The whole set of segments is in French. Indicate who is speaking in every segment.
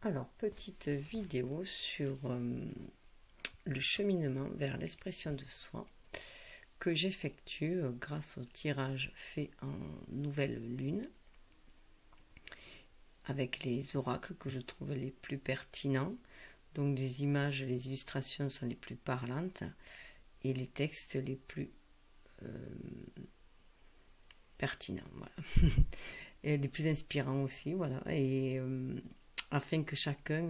Speaker 1: Alors, petite vidéo sur le cheminement vers l'expression de soi que j'effectue grâce au tirage fait en nouvelle lune avec les oracles que je trouve les plus pertinents. Donc les images, les illustrations sont les plus parlantes et les textes les plus pertinents, voilà. Et les plus inspirants aussi, voilà. Et afin que chacun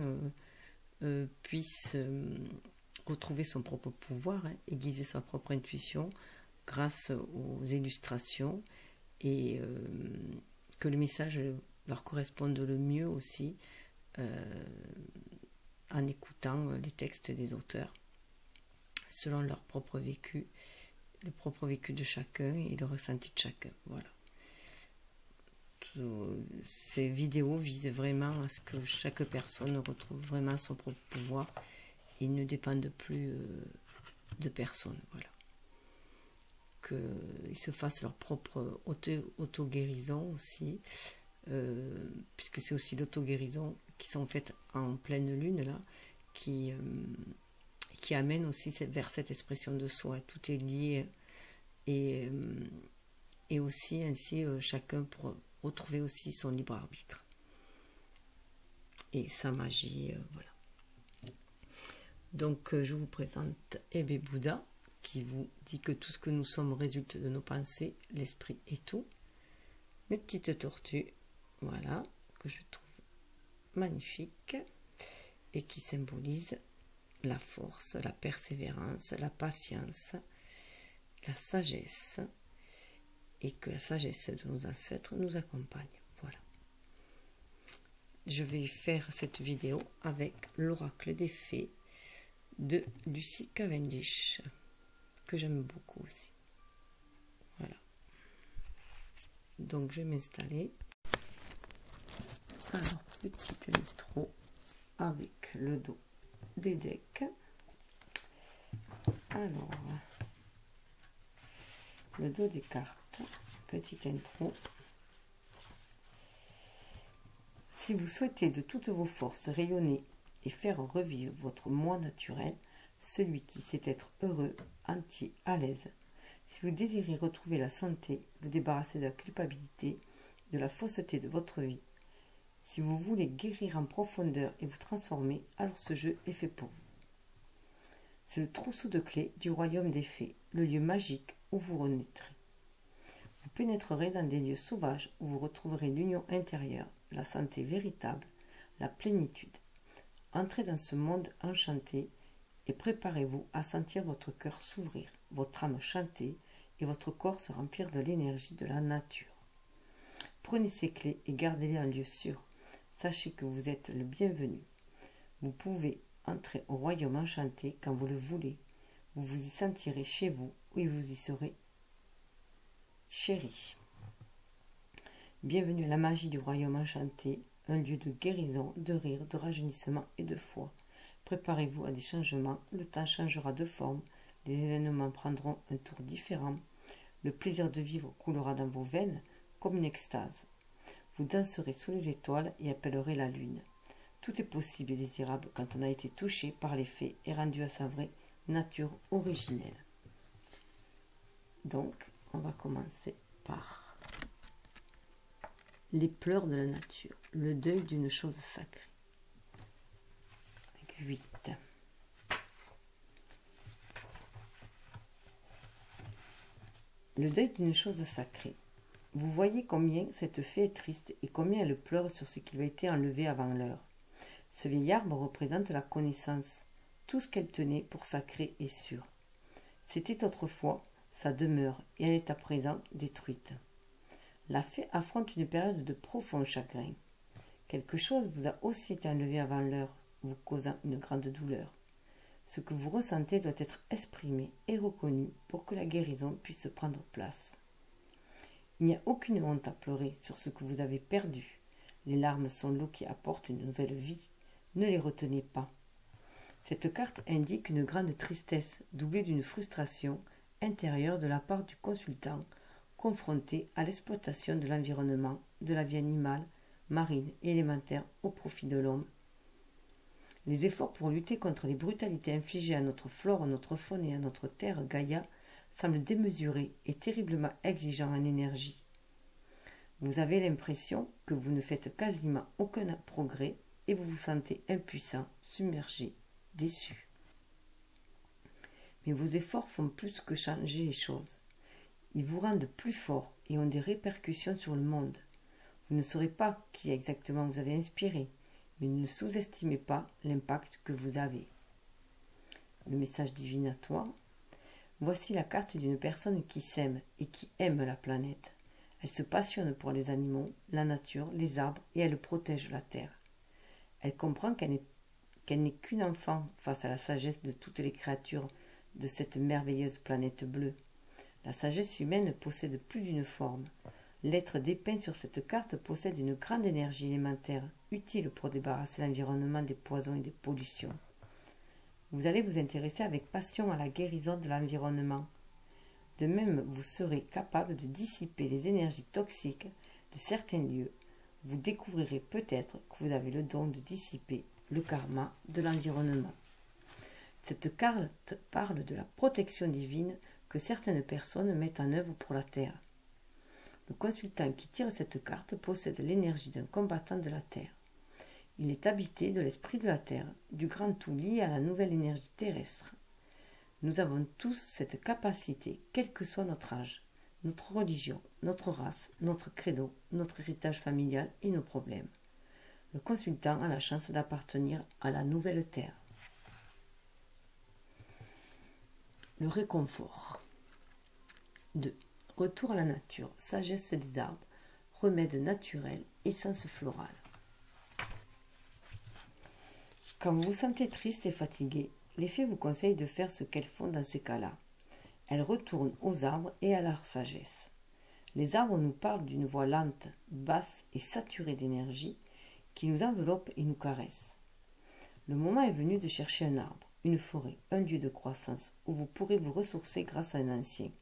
Speaker 1: puisse retrouver son propre pouvoir et guider sa propre intuition grâce aux illustrations et que le message leur corresponde le mieux aussi en écoutant les textes des auteurs selon leur propre vécu, le propre vécu de chacun et le ressenti de chacun. Voilà. Ces vidéos visent vraiment à ce que chaque personne retrouve vraiment son propre pouvoir et ne dépende plus de personne. Voilà. Qu'ils se fassent leur propre auto-guérison aussi, puisque c'est aussi l'auto-guérison qui sont faites en pleine lune là, qui amène aussi vers cette expression de soi. Tout est lié et aussi ainsi chacun pour retrouver aussi son libre arbitre et sa magie, voilà. Donc je vous présente Ebé Bouddha qui vous dit que tout ce que nous sommes résulte de nos pensées, l'esprit et tout. Une petite tortue, voilà, que je trouve magnifique et qui symbolise la force, la persévérance, la patience, la sagesse, et que la sagesse de nos ancêtres nous accompagne. Voilà. Je vais faire cette vidéo avec l'oracle des fées de Lucy Cavendish, que j'aime beaucoup aussi. Voilà. Donc je vais m'installer. Alors, petite intro avec le dos des decks. Alors, le dos des cartes, petite intro. Si vous souhaitez de toutes vos forces rayonner et faire revivre votre moi naturel, celui qui sait être heureux, entier, à l'aise, si vous désirez retrouver la santé, vous débarrasser de la culpabilité, de la fausseté de votre vie, si vous voulez guérir en profondeur et vous transformer, alors ce jeu est fait pour vous. C'est le trousseau de clés du royaume des fées, le lieu magique où vous renaîtrez. Vous pénétrerez dans des lieux sauvages où vous retrouverez l'union intérieure, la santé véritable, la plénitude. Entrez dans ce monde enchanté et préparez-vous à sentir votre cœur s'ouvrir, votre âme chanter et votre corps se remplir de l'énergie de la nature. Prenez ces clés et gardez-les en lieu sûr. Sachez que vous êtes le bienvenu. Vous pouvez entrer au royaume enchanté quand vous le voulez. Vous vous y sentirez chez vous et vous y serez chéri. Bienvenue à la magie du royaume enchanté, un lieu de guérison, de rire, de rajeunissement et de foi. Préparez-vous à des changements, le temps changera de forme, les événements prendront un tour différent, le plaisir de vivre coulera dans vos veines comme une extase. Vous danserez sous les étoiles et appellerez la lune. Tout est possible et désirable quand on a été touché par les fées et rendu à sa vraie nature originelle. Donc, on va commencer par les pleurs de la nature, le deuil d'une chose sacrée. Avec 8. Le deuil d'une chose sacrée. Vous voyez combien cette fée est triste et combien elle pleure sur ce qui lui a été enlevé avant l'heure. Ce vieil arbre représente la connaissance, tout ce qu'elle tenait pour sacré et sûr. C'était autrefois sa demeure et elle est à présent détruite. La fée affronte une période de profond chagrin. Quelque chose vous a aussi été enlevé avant l'heure, vous causant une grande douleur. Ce que vous ressentez doit être exprimé et reconnu pour que la guérison puisse prendre place. Il n'y a aucune honte à pleurer sur ce que vous avez perdu. Les larmes sont l'eau qui apporte une nouvelle vie. Ne les retenez pas. Cette carte indique une grande tristesse doublée d'une frustration intérieure de la part du consultant confronté à l'exploitation de l'environnement, de la vie animale, marine et élémentaire au profit de l'homme Les efforts pour lutter contre les brutalités infligées à notre flore, à notre faune et à notre terre, Gaïa, semblent démesurés et terriblement exigeants en énergie. Vous avez l'impression que vous ne faites quasiment aucun progrès et vous vous sentez impuissant, submergé, déçu. Mais vos efforts font plus que changer les choses. Ils vous rendent plus fort et ont des répercussions sur le monde. Vous ne saurez pas qui exactement vous avez inspiré, mais ne sous-estimez pas l'impact que vous avez. Le message divinatoire. Voici la carte d'une personne qui s'aime et qui aime la planète. Elle se passionne pour les animaux, la nature, les arbres et elle protège la terre. Elle comprend qu'elle n'est qu'une enfant face à la sagesse de toutes les créatures de cette merveilleuse planète bleue. La sagesse humaine possède plus d'une forme. L'être dépeint sur cette carte possède une grande énergie élémentaire, utile pour débarrasser l'environnement des poisons et des pollutions. Vous allez vous intéresser avec passion à la guérison de l'environnement. De même, vous serez capable de dissiper les énergies toxiques de certains lieux. Vous découvrirez peut-être que vous avez le don de dissiper le karma de l'environnement. Cette carte parle de la protection divine que certaines personnes mettent en œuvre pour la Terre. Le consultant qui tire cette carte possède l'énergie d'un combattant de la Terre. Il est habité de l'esprit de la Terre, du grand tout lié à la nouvelle énergie terrestre. Nous avons tous cette capacité, quel que soit notre âge, notre religion, notre race, notre credo, notre héritage familial et nos problèmes. Le consultant a la chance d'appartenir à la nouvelle Terre. Le réconfort. 2. Retour à la nature, sagesse des arbres, remède naturel, essence florale. Quand vous vous sentez triste et fatigué, les fées vous conseillent de faire ce qu'elles font dans ces cas-là. Elles retournent aux arbres et à leur sagesse. Les arbres nous parlent d'une voix lente, basse et saturée d'énergie qui nous enveloppe et nous caresse. Le moment est venu de chercher un arbre, une forêt, un lieu de croissance où vous pourrez vous ressourcer grâce à un ancien.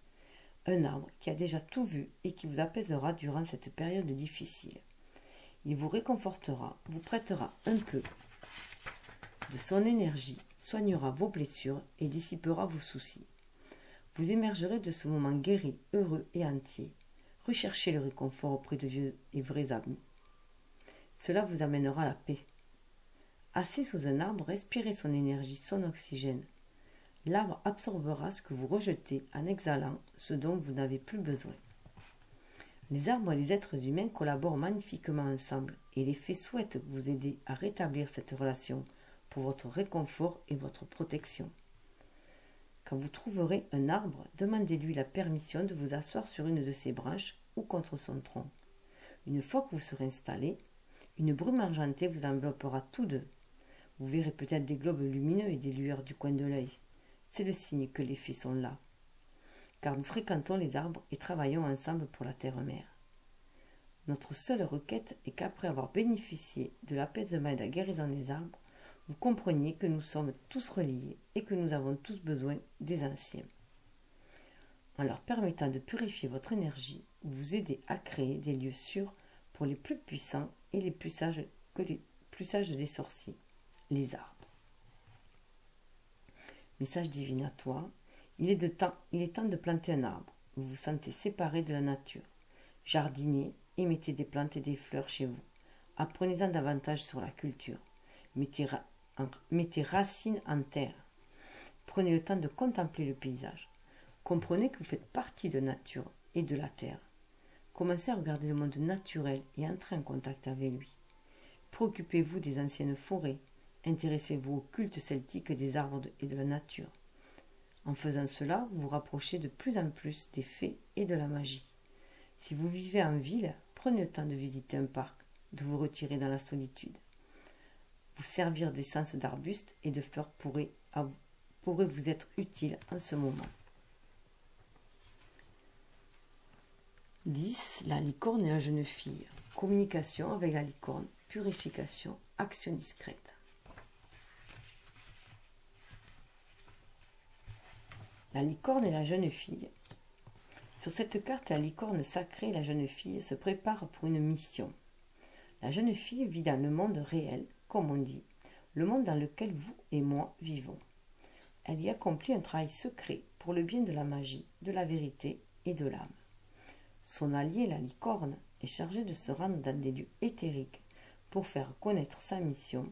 Speaker 1: Un arbre qui a déjà tout vu et qui vous apaisera durant cette période difficile. Il vous réconfortera, vous prêtera un peu de son énergie, soignera vos blessures et dissipera vos soucis. Vous émergerez de ce moment guéri, heureux et entier. Recherchez le réconfort auprès de vieux et vrais amis. Cela vous amènera la paix. Assis sous un arbre, respirez son énergie, son oxygène. L'arbre absorbera ce que vous rejetez en exhalant ce dont vous n'avez plus besoin. Les arbres et les êtres humains collaborent magnifiquement ensemble et les fées souhaitent vous aider à rétablir cette relation pour votre réconfort et votre protection. Quand vous trouverez un arbre, demandez-lui la permission de vous asseoir sur une de ses branches ou contre son tronc. Une fois que vous serez installé, une brume argentée vous enveloppera tous deux. Vous verrez peut-être des globes lumineux et des lueurs du coin de l'œil. C'est le signe que les fées sont là. Car nous fréquentons les arbres et travaillons ensemble pour la terre-mère. Notre seule requête est qu'après avoir bénéficié de l'apaisement et de la guérison des arbres, vous compreniez que nous sommes tous reliés et que nous avons tous besoin des anciens. En leur permettant de purifier votre énergie, vous aidez à créer des lieux sûrs pour les plus puissants et les plus sages des sorciers, les arbres. Message divinatoire. Il est temps de planter un arbre. Vous vous sentez séparé de la nature. Jardinez et mettez des plantes et des fleurs chez vous. Apprenez-en davantage sur la culture. Mettez racines en terre. Prenez le temps de contempler le paysage. Comprenez que vous faites partie de la nature et de la terre. Commencez à regarder le monde naturel et entrez en contact avec lui. Préoccupez-vous des anciennes forêts. Intéressez-vous au culte celtique des arbres et de la nature. En faisant cela, vous vous rapprochez de plus en plus des fées et de la magie. Si vous vivez en ville, prenez le temps de visiter un parc, de vous retirer dans la solitude. Vous servir d'essence d'arbustes et de fleurs pourrait vous être utile en ce moment. 10. La licorne et la jeune fille. Communication avec la licorne, purification, action discrète. La licorne et la jeune fille. Sur cette carte, la licorne sacrée et la jeune fille se préparent pour une mission. La jeune fille vit dans le monde réel, comme on dit, le monde dans lequel vous et moi vivons. Elle y accomplit un travail secret pour le bien de la magie, de la vérité et de l'âme. Son allié, la licorne, est chargé de se rendre dans des lieux éthériques pour faire connaître sa mission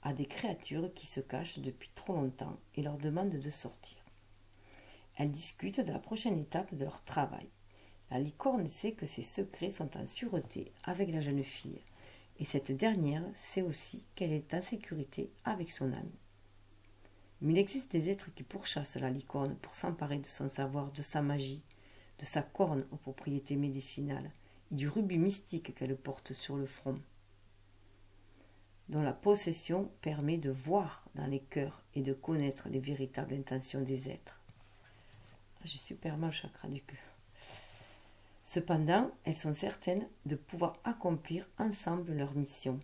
Speaker 1: à des créatures qui se cachent depuis trop longtemps et leur demande de sortir. Elle discute de la prochaine étape de leur travail. La licorne sait que ses secrets sont en sûreté avec la jeune fille, et cette dernière sait aussi qu'elle est en sécurité avec son amie. Mais il existe des êtres qui pourchassent la licorne pour s'emparer de son savoir, de sa magie, de sa corne aux propriétés médicinales et du rubis mystique qu'elle porte sur le front, dont la possession permet de voir dans les cœurs et de connaître les véritables intentions des êtres. J'ai super mal au chakra du cœur. Cependant, elles sont certaines de pouvoir accomplir ensemble leur mission.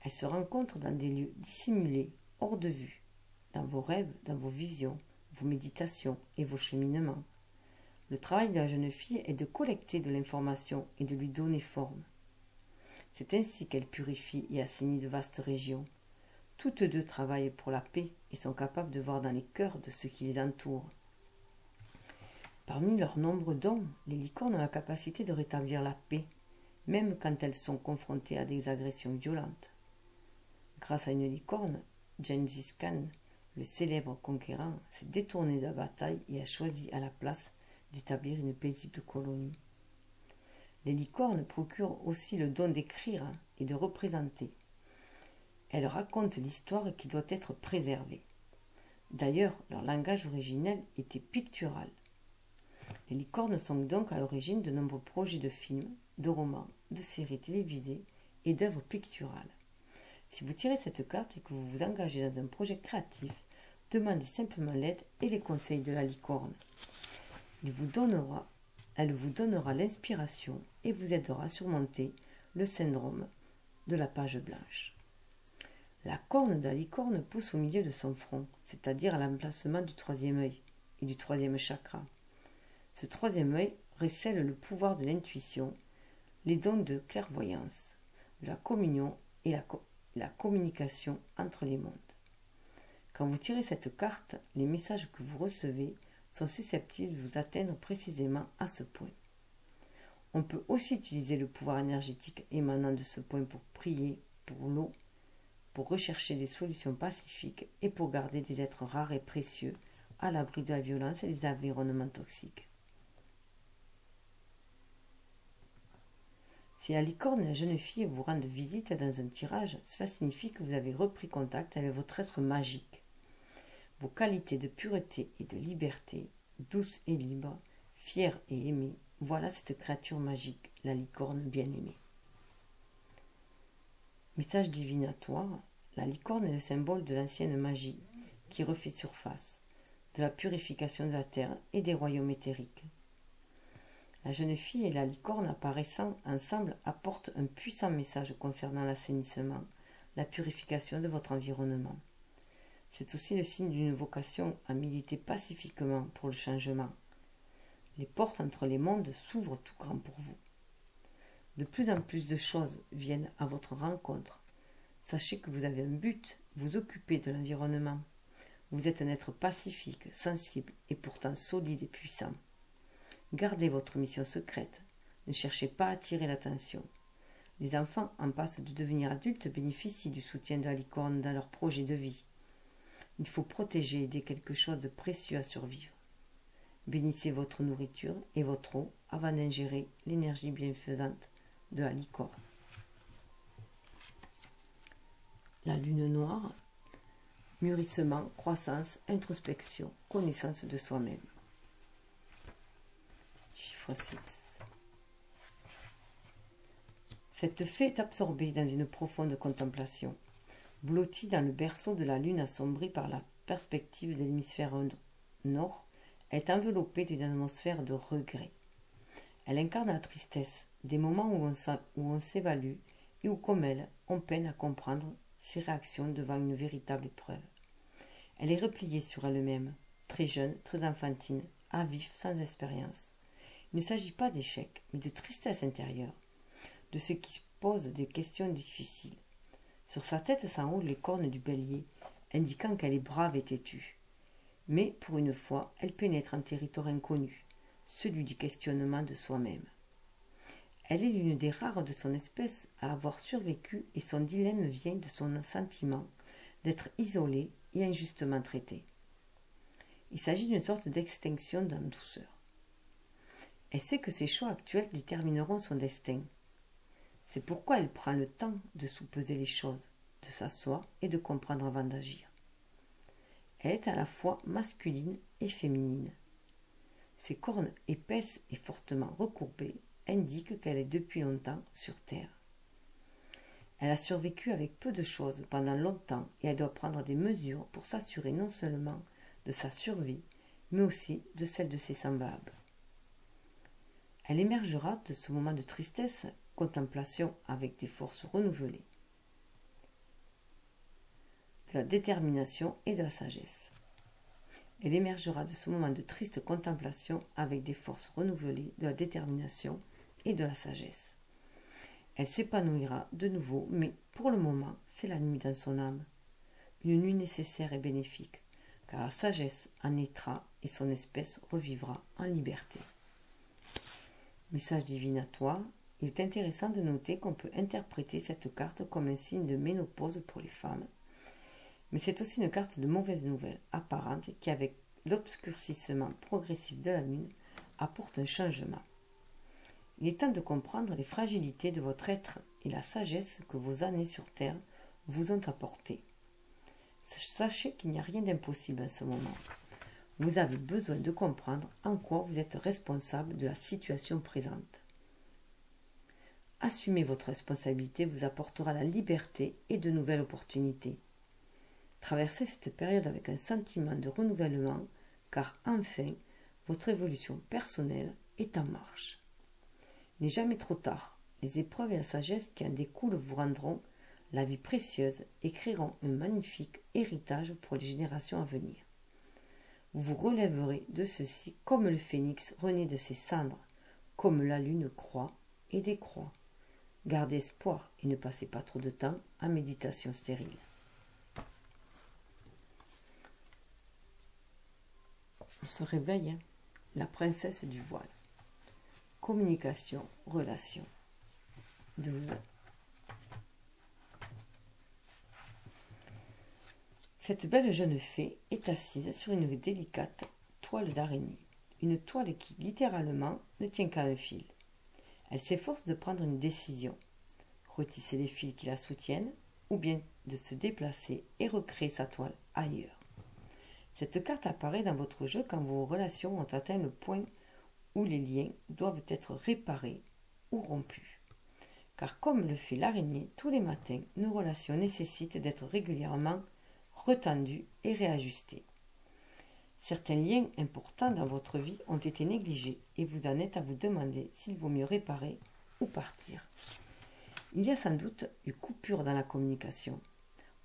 Speaker 1: Elles se rencontrent dans des lieux dissimulés, hors de vue, dans vos rêves, dans vos visions, vos méditations et vos cheminements. Le travail de la jeune fille est de collecter de l'information et de lui donner forme. C'est ainsi qu'elle purifie et assainit de vastes régions. Toutes deux travaillent pour la paix et sont capables de voir dans les cœurs de ceux qui les entourent. Parmi leurs nombreux dons, les licornes ont la capacité de rétablir la paix, même quand elles sont confrontées à des agressions violentes. Grâce à une licorne, Gengis Khan, le célèbre conquérant, s'est détourné de la bataille et a choisi à la place d'établir une paisible colonie. Les licornes procurent aussi le don d'écrire et de représenter. Elles racontent l'histoire qui doit être préservée. D'ailleurs, leur langage originel était pictural. Les licornes sont donc à l'origine de nombreux projets de films, de romans, de séries télévisées et d'œuvres picturales. Si vous tirez cette carte et que vous vous engagez dans un projet créatif, demandez simplement l'aide et les conseils de la licorne. Elle vous donnera l'inspiration et vous aidera à surmonter le syndrome de la page blanche. La corne de la licorne pousse au milieu de son front, c'est-à-dire à l'emplacement du troisième œil et du troisième chakra. Ce troisième œil recèle le pouvoir de l'intuition, les dons de clairvoyance, de la communion et la communication entre les mondes. Quand vous tirez cette carte, les messages que vous recevez sont susceptibles de vous atteindre précisément à ce point. On peut aussi utiliser le pouvoir énergétique émanant de ce point pour prier pour l'eau, pour rechercher des solutions pacifiques et pour garder des êtres rares et précieux à l'abri de la violence et des environnements toxiques. Si la licorne et la jeune fille vous rendent visite dans un tirage, cela signifie que vous avez repris contact avec votre être magique. Vos qualités de pureté et de liberté, douce et libre, fière et aimée, voilà cette créature magique, la licorne bien-aimée. Message divinatoire, la licorne est le symbole de l'ancienne magie qui refait surface, de la purification de la terre et des royaumes éthériques. La jeune fille et la licorne apparaissant ensemble apportent un puissant message concernant l'assainissement, la purification de votre environnement. C'est aussi le signe d'une vocation à militer pacifiquement pour le changement. Les portes entre les mondes s'ouvrent tout grand pour vous. De plus en plus de choses viennent à votre rencontre. Sachez que vous avez un but, vous occupez de l'environnement. Vous êtes un être pacifique, sensible et pourtant solide et puissant. Gardez votre mission secrète. Ne cherchez pas à attirer l'attention. Les enfants en passe de devenir adultes bénéficient du soutien de la licorne dans leur projet de vie. Il faut protéger et aider quelque chose de précieux à survivre. Bénissez votre nourriture et votre eau avant d'ingérer l'énergie bienfaisante de la licorne. La lune noire, mûrissement, croissance, introspection, connaissance de soi-même. Chiffre 6. Cette fée est absorbée dans une profonde contemplation. Blottie dans le berceau de la lune assombrie par la perspective de l'hémisphère nord, elle est enveloppée d'une atmosphère de regret. Elle incarne la tristesse, des moments où on s'évalue et où, comme elle, on peine à comprendre ses réactions devant une véritable épreuve. Elle est repliée sur elle-même, très jeune, très enfantine, à vif, sans expérience. Il ne s'agit pas d'échec, mais de tristesse intérieure, de ce qui pose des questions difficiles. Sur sa tête s'enroulent les cornes du bélier, indiquant qu'elle est brave et têtue. Mais, pour une fois, elle pénètre un territoire inconnu, celui du questionnement de soi-même. Elle est l'une des rares de son espèce à avoir survécu et son dilemme vient de son sentiment d'être isolée et injustement traitée. Il s'agit d'une sorte d'extinction en douceur. Elle sait que ses choix actuels détermineront son destin. C'est pourquoi elle prend le temps de sous-peser les choses, de s'asseoir et de comprendre avant d'agir. Elle est à la fois masculine et féminine. Ses cornes épaisses et fortement recourbées indiquent qu'elle est depuis longtemps sur Terre. Elle a survécu avec peu de choses pendant longtemps et elle doit prendre des mesures pour s'assurer non seulement de sa survie, mais aussi de celle de ses semblables. Elle émergera de ce moment de tristesse, contemplation avec des forces renouvelées, de la détermination et de la sagesse. Elle émergera de ce moment de triste contemplation avec des forces renouvelées, de la détermination et de la sagesse. Elle s'épanouira de nouveau, mais pour le moment, c'est la nuit dans son âme. Une nuit nécessaire et bénéfique, car la sagesse en naîtra et son espèce revivra en liberté. Message divinatoire. Il est intéressant de noter qu'on peut interpréter cette carte comme un signe de ménopause pour les femmes, mais c'est aussi une carte de mauvaise nouvelle apparente qui, avec l'obscurcissement progressif de la lune, apporte un changement. Il est temps de comprendre les fragilités de votre être et la sagesse que vos années sur Terre vous ont apportée. Sachez qu'il n'y a rien d'impossible en ce moment. Vous avez besoin de comprendre en quoi vous êtes responsable de la situation présente. Assumer votre responsabilité vous apportera la liberté et de nouvelles opportunités. Traversez cette période avec un sentiment de renouvellement, car enfin, votre évolution personnelle est en marche. Il n'est jamais trop tard. Les épreuves et la sagesse qui en découlent vous rendront la vie précieuse et créeront un magnifique héritage pour les générations à venir. Vous vous relèverez de ceci comme le phénix renaît de ses cendres, comme la lune croît et décroît. Gardez espoir et ne passez pas trop de temps en méditation stérile. On se réveille, hein? La princesse du voile. Communication, relation. 12. Cette belle jeune fée est assise sur une délicate toile d'araignée. Une toile qui, littéralement, ne tient qu'à un fil. Elle s'efforce de prendre une décision. Retisser les fils qui la soutiennent, ou bien de se déplacer et recréer sa toile ailleurs. Cette carte apparaît dans votre jeu quand vos relations ont atteint le point où les liens doivent être réparés ou rompus. Car comme le fait l'araignée tous les matins, nos relations nécessitent d'être régulièrement retendues et réajustées. Certains liens importants dans votre vie ont été négligés et vous en êtes à vous demander s'il vaut mieux réparer ou partir. Il y a sans doute une coupure dans la communication.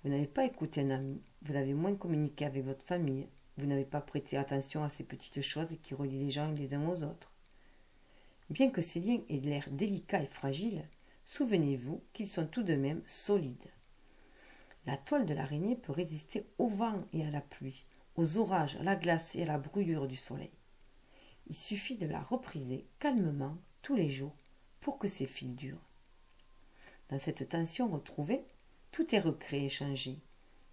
Speaker 1: Vous n'avez pas écouté un ami, vous avez moins communiqué avec votre famille, vous n'avez pas prêté attention à ces petites choses qui relient les gens les uns aux autres. Bien que ces liens aient l'air délicats et fragiles, souvenez-vous qu'ils sont tout de même solides. La toile de l'araignée peut résister au vent et à la pluie, aux orages, à la glace et à la brûlure du soleil. Il suffit de la repriser calmement tous les jours pour que ses fils durent. Dans cette tension retrouvée, tout est recréé et changé,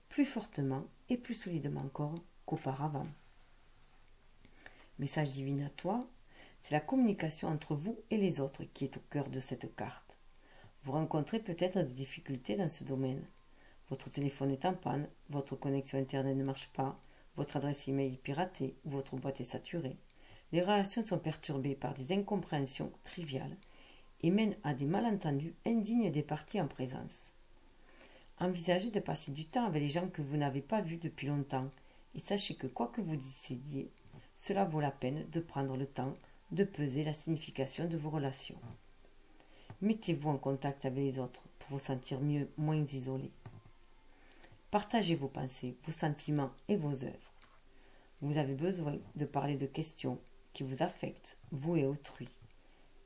Speaker 1: plus fortement et plus solidement encore qu'auparavant. Message divinatoire, c'est la communication entre vous et les autres qui est au cœur de cette carte. Vous rencontrez peut-être des difficultés dans ce domaine. Votre téléphone est en panne, votre connexion Internet ne marche pas, votre adresse email est piratée ou votre boîte est saturée. Les relations sont perturbées par des incompréhensions triviales et mènent à des malentendus indignes des parties en présence. Envisagez de passer du temps avec les gens que vous n'avez pas vus depuis longtemps et sachez que quoi que vous décidiez, cela vaut la peine de prendre le temps de peser la signification de vos relations. Mettez-vous en contact avec les autres pour vous sentir mieux, moins isolé. Partagez vos pensées, vos sentiments et vos œuvres. Vous avez besoin de parler de questions qui vous affectent, vous et autrui.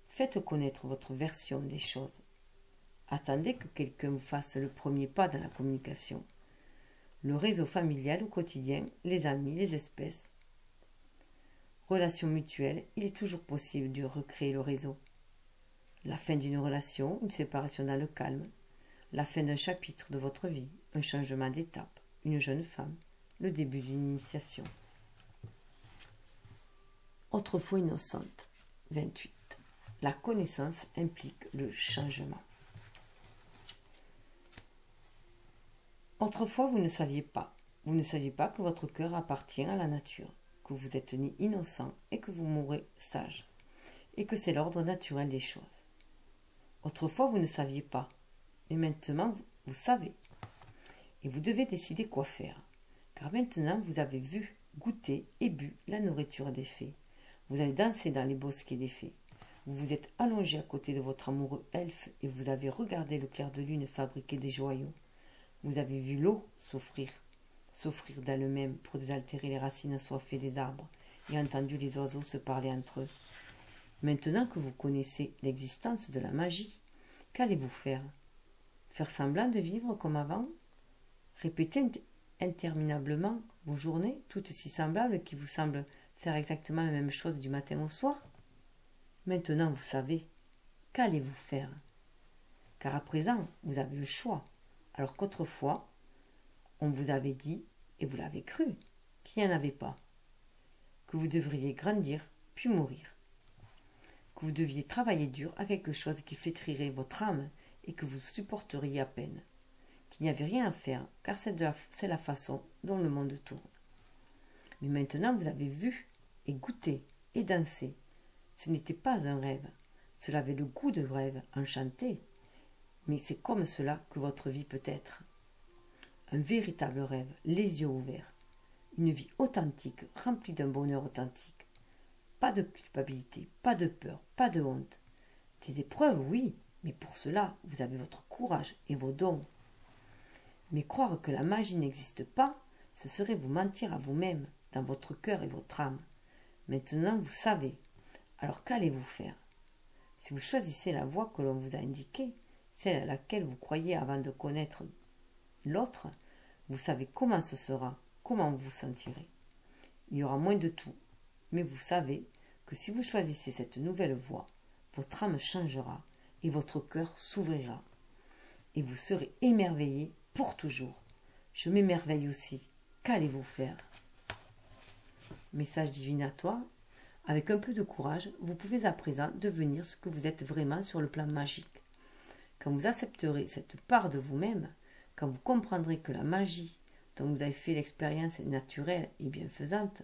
Speaker 1: Faites connaître votre version des choses. Attendez que quelqu'un vous fasse le premier pas dans la communication. Le réseau familial au quotidien, les amis, les espèces. Relations mutuelles, il est toujours possible de recréer le réseau. La fin d'une relation, une séparation dans le calme. La fin d'un chapitre de votre vie, un changement d'étape, une jeune femme, le début d'une initiation. Autrefois innocente. 28. La connaissance implique le changement. Autrefois, vous ne saviez pas. Vous ne saviez pas que votre cœur appartient à la nature, que vous êtes né innocent et que vous mourrez sage, et que c'est l'ordre naturel des choses. Autrefois, vous ne saviez pas, mais maintenant, vous savez. Et vous devez décider quoi faire, car maintenant, vous avez vu, goûté et bu la nourriture des fées. Vous avez dansé dans les bosquets des fées. Vous vous êtes allongé à côté de votre amoureux elfe et vous avez regardé le clair de lune fabriquer des joyaux. Vous avez vu l'eau s'offrir d'elle-même pour désaltérer les racines assoiffées des arbres et entendu les oiseaux se parler entre eux. Maintenant que vous connaissez l'existence de la magie, qu'allez-vous faire? Faire semblant de vivre comme avant? Répéter interminablement vos journées, toutes si semblables qui vous semblent faire exactement la même chose du matin au soir? Maintenant vous savez. Qu'allez-vous faire? Car à présent, vous avez le choix, alors qu'autrefois, on vous avait dit, et vous l'avez cru, qu'il n'y en avait pas. Que vous devriez grandir, puis mourir. Que vous deviez travailler dur à quelque chose qui flétrirait votre âme et que vous supporteriez à peine. Qu'il n'y avait rien à faire, car c'est la façon dont le monde tourne. Mais maintenant, vous avez vu, et goûté, et dansé. Ce n'était pas un rêve. Cela avait le goût de rêve, enchanté. Mais c'est comme cela que votre vie peut être. Un véritable rêve, les yeux ouverts. Une vie authentique, remplie d'un bonheur authentique. Pas de culpabilité, pas de peur, pas de honte. Des épreuves, oui, mais pour cela, vous avez votre courage et vos dons. Mais croire que la magie n'existe pas, ce serait vous mentir à vous-même, dans votre cœur et votre âme. Maintenant, vous savez. Alors qu'allez-vous faire? Si vous choisissez la voie que l'on vous a indiquée, celle à laquelle vous croyez avant de connaître l'autre, vous savez comment ce sera, comment vous vous sentirez. Il y aura moins de tout, mais vous savez que si vous choisissez cette nouvelle voie, votre âme changera et votre cœur s'ouvrira. Et vous serez émerveillé pour toujours. Je m'émerveille aussi. Qu'allez-vous faire? Message divinatoire. Avec un peu de courage, vous pouvez à présent devenir ce que vous êtes vraiment sur le plan magique. Quand vous accepterez cette part de vous-même, quand vous comprendrez que la magie dont vous avez fait l'expérience est naturelle et bienfaisante,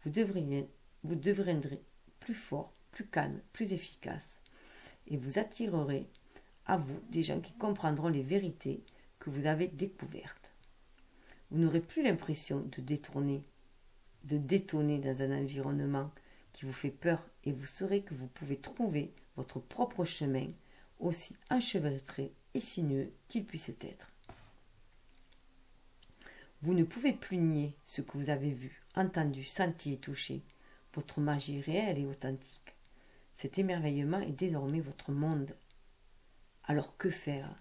Speaker 1: vous deviendrez plus fort, plus calme, plus efficace. Et vous attirerez à vous des gens qui comprendront les vérités que vous avez découvertes. Vous n'aurez plus l'impression de détonner dans un environnement qui vous fait peur et vous saurez que vous pouvez trouver votre propre chemin, aussi enchevêtré et sinueux qu'il puisse être. Vous ne pouvez plus nier ce que vous avez vu, entendu, senti et touché. Votre magie est réelle et authentique. Cet émerveillement est désormais votre monde. Alors que faire?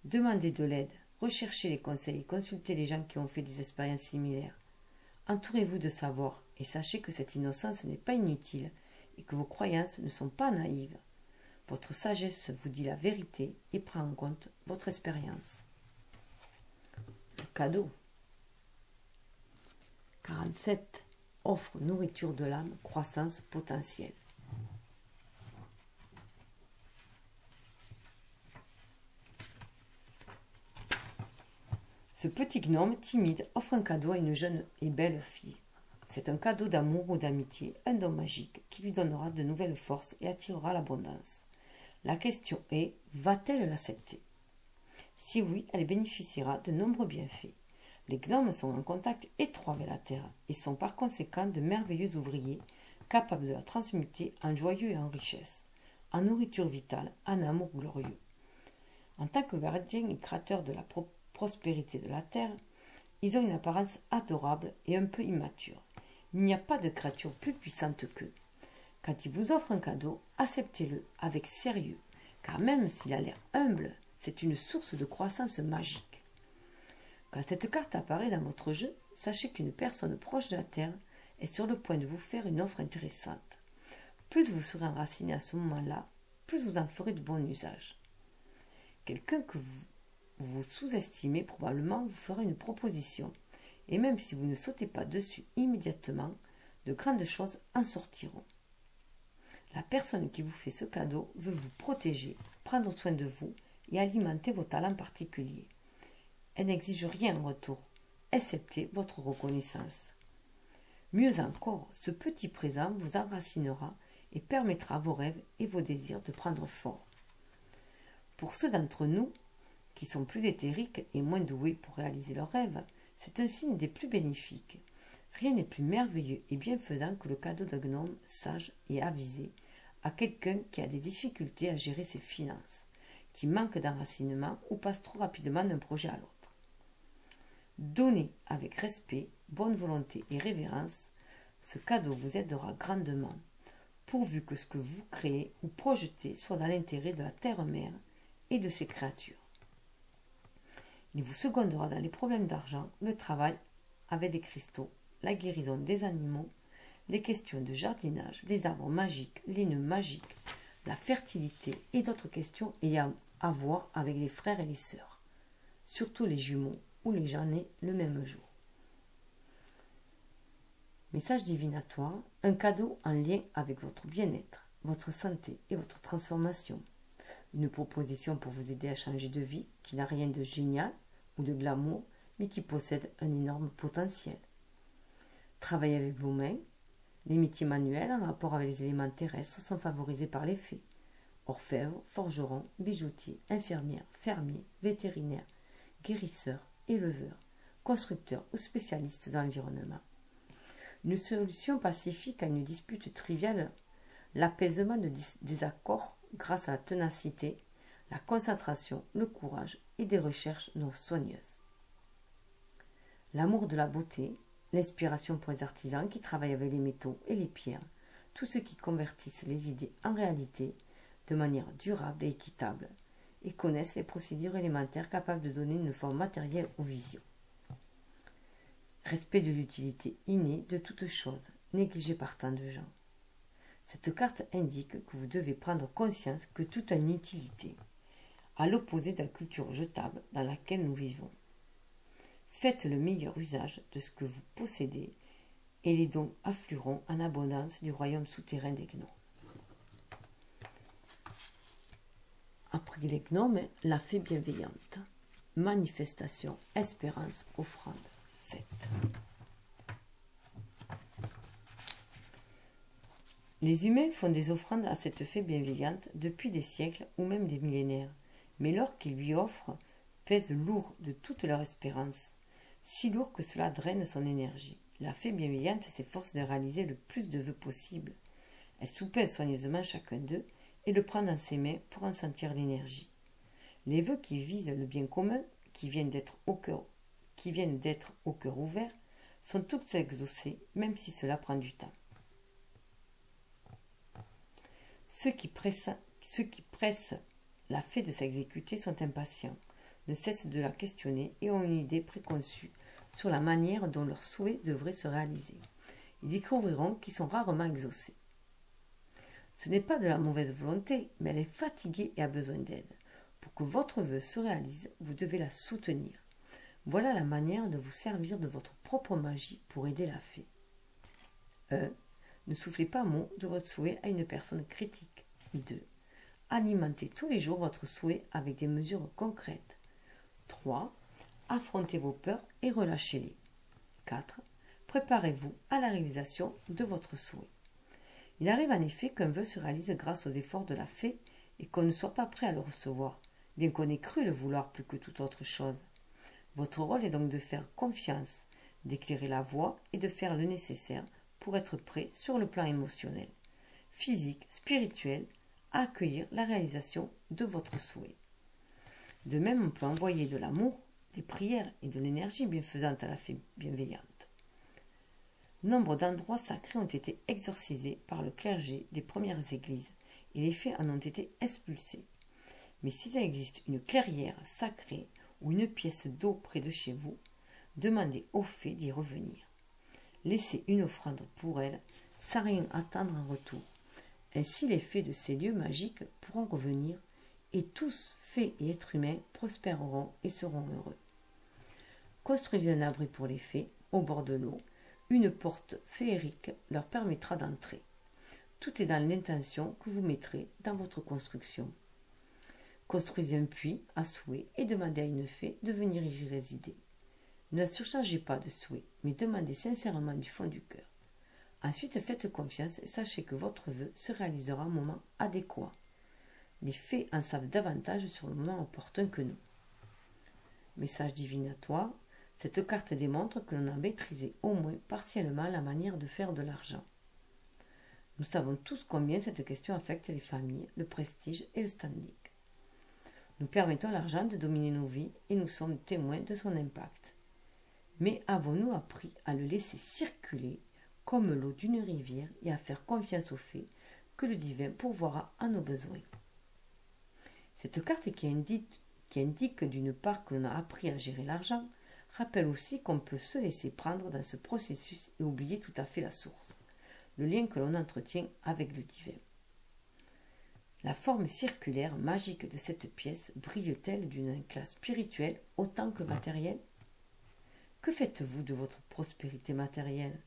Speaker 1: Demandez de l'aide, recherchez les conseils, consultez les gens qui ont fait des expériences similaires. Entourez-vous de savoir et sachez que cette innocence n'est pas inutile et que vos croyances ne sont pas naïves. Votre sagesse vous dit la vérité et prend en compte votre expérience. Le cadeau. 47. Offre nourriture de l'âme, croissance potentielle. Ce petit gnome timide offre un cadeau à une jeune et belle fille. C'est un cadeau d'amour ou d'amitié, un don magique qui lui donnera de nouvelles forces et attirera l'abondance. La question est, va-t-elle l'accepter? Si oui, elle bénéficiera de nombreux bienfaits. Les gnomes sont en contact étroit avec la terre et sont par conséquent de merveilleux ouvriers capables de la transmuter en joyeux et en richesse, en nourriture vitale, en amour glorieux. En tant que gardiens et créateurs de la prospérité de la terre, ils ont une apparence adorable et un peu immature. Il n'y a pas de créature plus puissante qu'eux. Quand ils vous offrent un cadeau, acceptez-le avec sérieux, car même s'il a l'air humble, c'est une source de croissance magique. Quand cette carte apparaît dans votre jeu, sachez qu'une personne proche de la Terre est sur le point de vous faire une offre intéressante. Plus vous serez enraciné à ce moment-là, plus vous en ferez de bon usage. Quelqu'un que vous sous-estimez probablement vous fera une proposition, et même si vous ne sautez pas dessus immédiatement, de grandes choses en sortiront. La personne qui vous fait ce cadeau veut vous protéger, prendre soin de vous et alimenter vos talents particuliers. Elle n'exige rien en retour, excepté votre reconnaissance. Mieux encore, ce petit présent vous enracinera et permettra à vos rêves et vos désirs de prendre forme. Pour ceux d'entre nous qui sont plus éthériques et moins doués pour réaliser leurs rêves, c'est un signe des plus bénéfiques. Rien n'est plus merveilleux et bienfaisant que le cadeau d'un gnome sage et avisé à quelqu'un qui a des difficultés à gérer ses finances, qui manque d'enracinement ou passe trop rapidement d'un projet à l'autre. Donnez avec respect, bonne volonté et révérence, ce cadeau vous aidera grandement, pourvu que ce que vous créez ou projetez soit dans l'intérêt de la terre-mère et de ses créatures. Il vous secondera dans les problèmes d'argent, le travail avec des cristaux, la guérison des animaux, les questions de jardinage, les arbres magiques, les nœuds magiques, la fertilité et d'autres questions ayant à voir avec les frères et les sœurs, surtout les jumeaux ou les gens nés le même jour. Message divinatoire, un cadeau en lien avec votre bien-être, votre santé et votre transformation. Une proposition pour vous aider à changer de vie qui n'a rien de génial ou de glamour, mais qui possède un énorme potentiel. Travaillez avec vos mains. Les métiers manuels en rapport avec les éléments terrestres sont favorisés par les fées. Orfèvres, forgerons, bijoutiers, infirmières, fermiers, vétérinaires, guérisseurs, éleveurs, constructeurs ou spécialistes de l'environnement. Une solution pacifique à une dispute triviale, l'apaisement de désaccords grâce à la ténacité, la concentration, le courage et des recherches non soigneuses. L'amour de la beauté, l'inspiration pour les artisans qui travaillent avec les métaux et les pierres, tous ceux qui convertissent les idées en réalité de manière durable et équitable et connaissent les procédures élémentaires capables de donner une forme matérielle aux visions. Respect de l'utilité innée de toute chose, négligée par tant de gens. Cette carte indique que vous devez prendre conscience que tout a une utilité, à l'opposé de la culture jetable dans laquelle nous vivons. Faites le meilleur usage de ce que vous possédez et les dons afflueront en abondance du royaume souterrain des gnomes. Après les gnomes, la fée bienveillante. Manifestation, espérance, offrande. 7. Les humains font des offrandes à cette fée bienveillante depuis des siècles ou même des millénaires, mais l'or qu'ils lui offrent pèse lourd de toute leur espérance, si lourd que cela draine son énergie. La fée bienveillante s'efforce de réaliser le plus de vœux possible. Elle soupèse soigneusement chacun d'eux et le prend dans ses mains pour en sentir l'énergie. Les vœux qui visent le bien commun, qui viennent d'être au cœur ouvert, sont tous exaucés, même si cela prend du temps. Ceux qui pressent la fée de s'exécuter sont impatients, ne cessent de la questionner et ont une idée préconçue sur la manière dont leurs souhaits devraient se réaliser. Ils découvriront qu'ils sont rarement exaucés. Ce n'est pas de la mauvaise volonté, mais elle est fatiguée et a besoin d'aide. Pour que votre vœu se réalise, vous devez la soutenir. Voilà la manière de vous servir de votre propre magie pour aider la fée. 1. Ne soufflez pas un mot de votre souhait à une personne critique. 2. Alimentez tous les jours votre souhait avec des mesures concrètes. 3. Affrontez vos peurs et relâchez-les. 4. Préparez-vous à la réalisation de votre souhait. Il arrive en effet qu'un vœu se réalise grâce aux efforts de la fée et qu'on ne soit pas prêt à le recevoir, bien qu'on ait cru le vouloir plus que toute autre chose. Votre rôle est donc de faire confiance, d'éclairer la voie et de faire le nécessaire pour être prêt sur le plan émotionnel, physique, spirituel, à accueillir la réalisation de votre souhait. De même, on peut envoyer de l'amour, des prières et de l'énergie bienfaisante à la fée bienveillante. Nombre d'endroits sacrés ont été exorcisés par le clergé des premières églises et les fées en ont été expulsés. Mais s'il existe une clairière sacrée ou une pièce d'eau près de chez vous, demandez aux fées d'y revenir. Laissez une offrande pour elles, sans rien attendre en retour. Ainsi les fées de ces lieux magiques pourront revenir, et tous, fées et êtres humains, prospéreront et seront heureux. Construisez un abri pour les fées, au bord de l'eau. Une porte féerique leur permettra d'entrer. Tout est dans l'intention que vous mettrez dans votre construction. Construisez un puits à souhait et demandez à une fée de venir y résider. Ne surchargez pas de souhaits, mais demandez sincèrement du fond du cœur. Ensuite, faites confiance et sachez que votre vœu se réalisera au moment adéquat. Les fées en savent davantage sur le moment opportun que nous. Message divinatoire. Cette carte démontre que l'on a maîtrisé au moins partiellement la manière de faire de l'argent. Nous savons tous combien cette question affecte les familles, le prestige et le standing. Nous permettons à l'argent de dominer nos vies et nous sommes témoins de son impact. Mais avons-nous appris à le laisser circuler comme l'eau d'une rivière et à faire confiance au fait que le divin pourvoira à nos besoins? Cette carte qui indique d'une part que l'on a appris à gérer l'argent, rappelle aussi qu'on peut se laisser prendre dans ce processus et oublier tout à fait la source, le lien que l'on entretient avec le divin. La forme circulaire magique de cette pièce brille-t-elle d'une éclat spirituel autant que matériel? Que faites-vous de votre prospérité matérielle?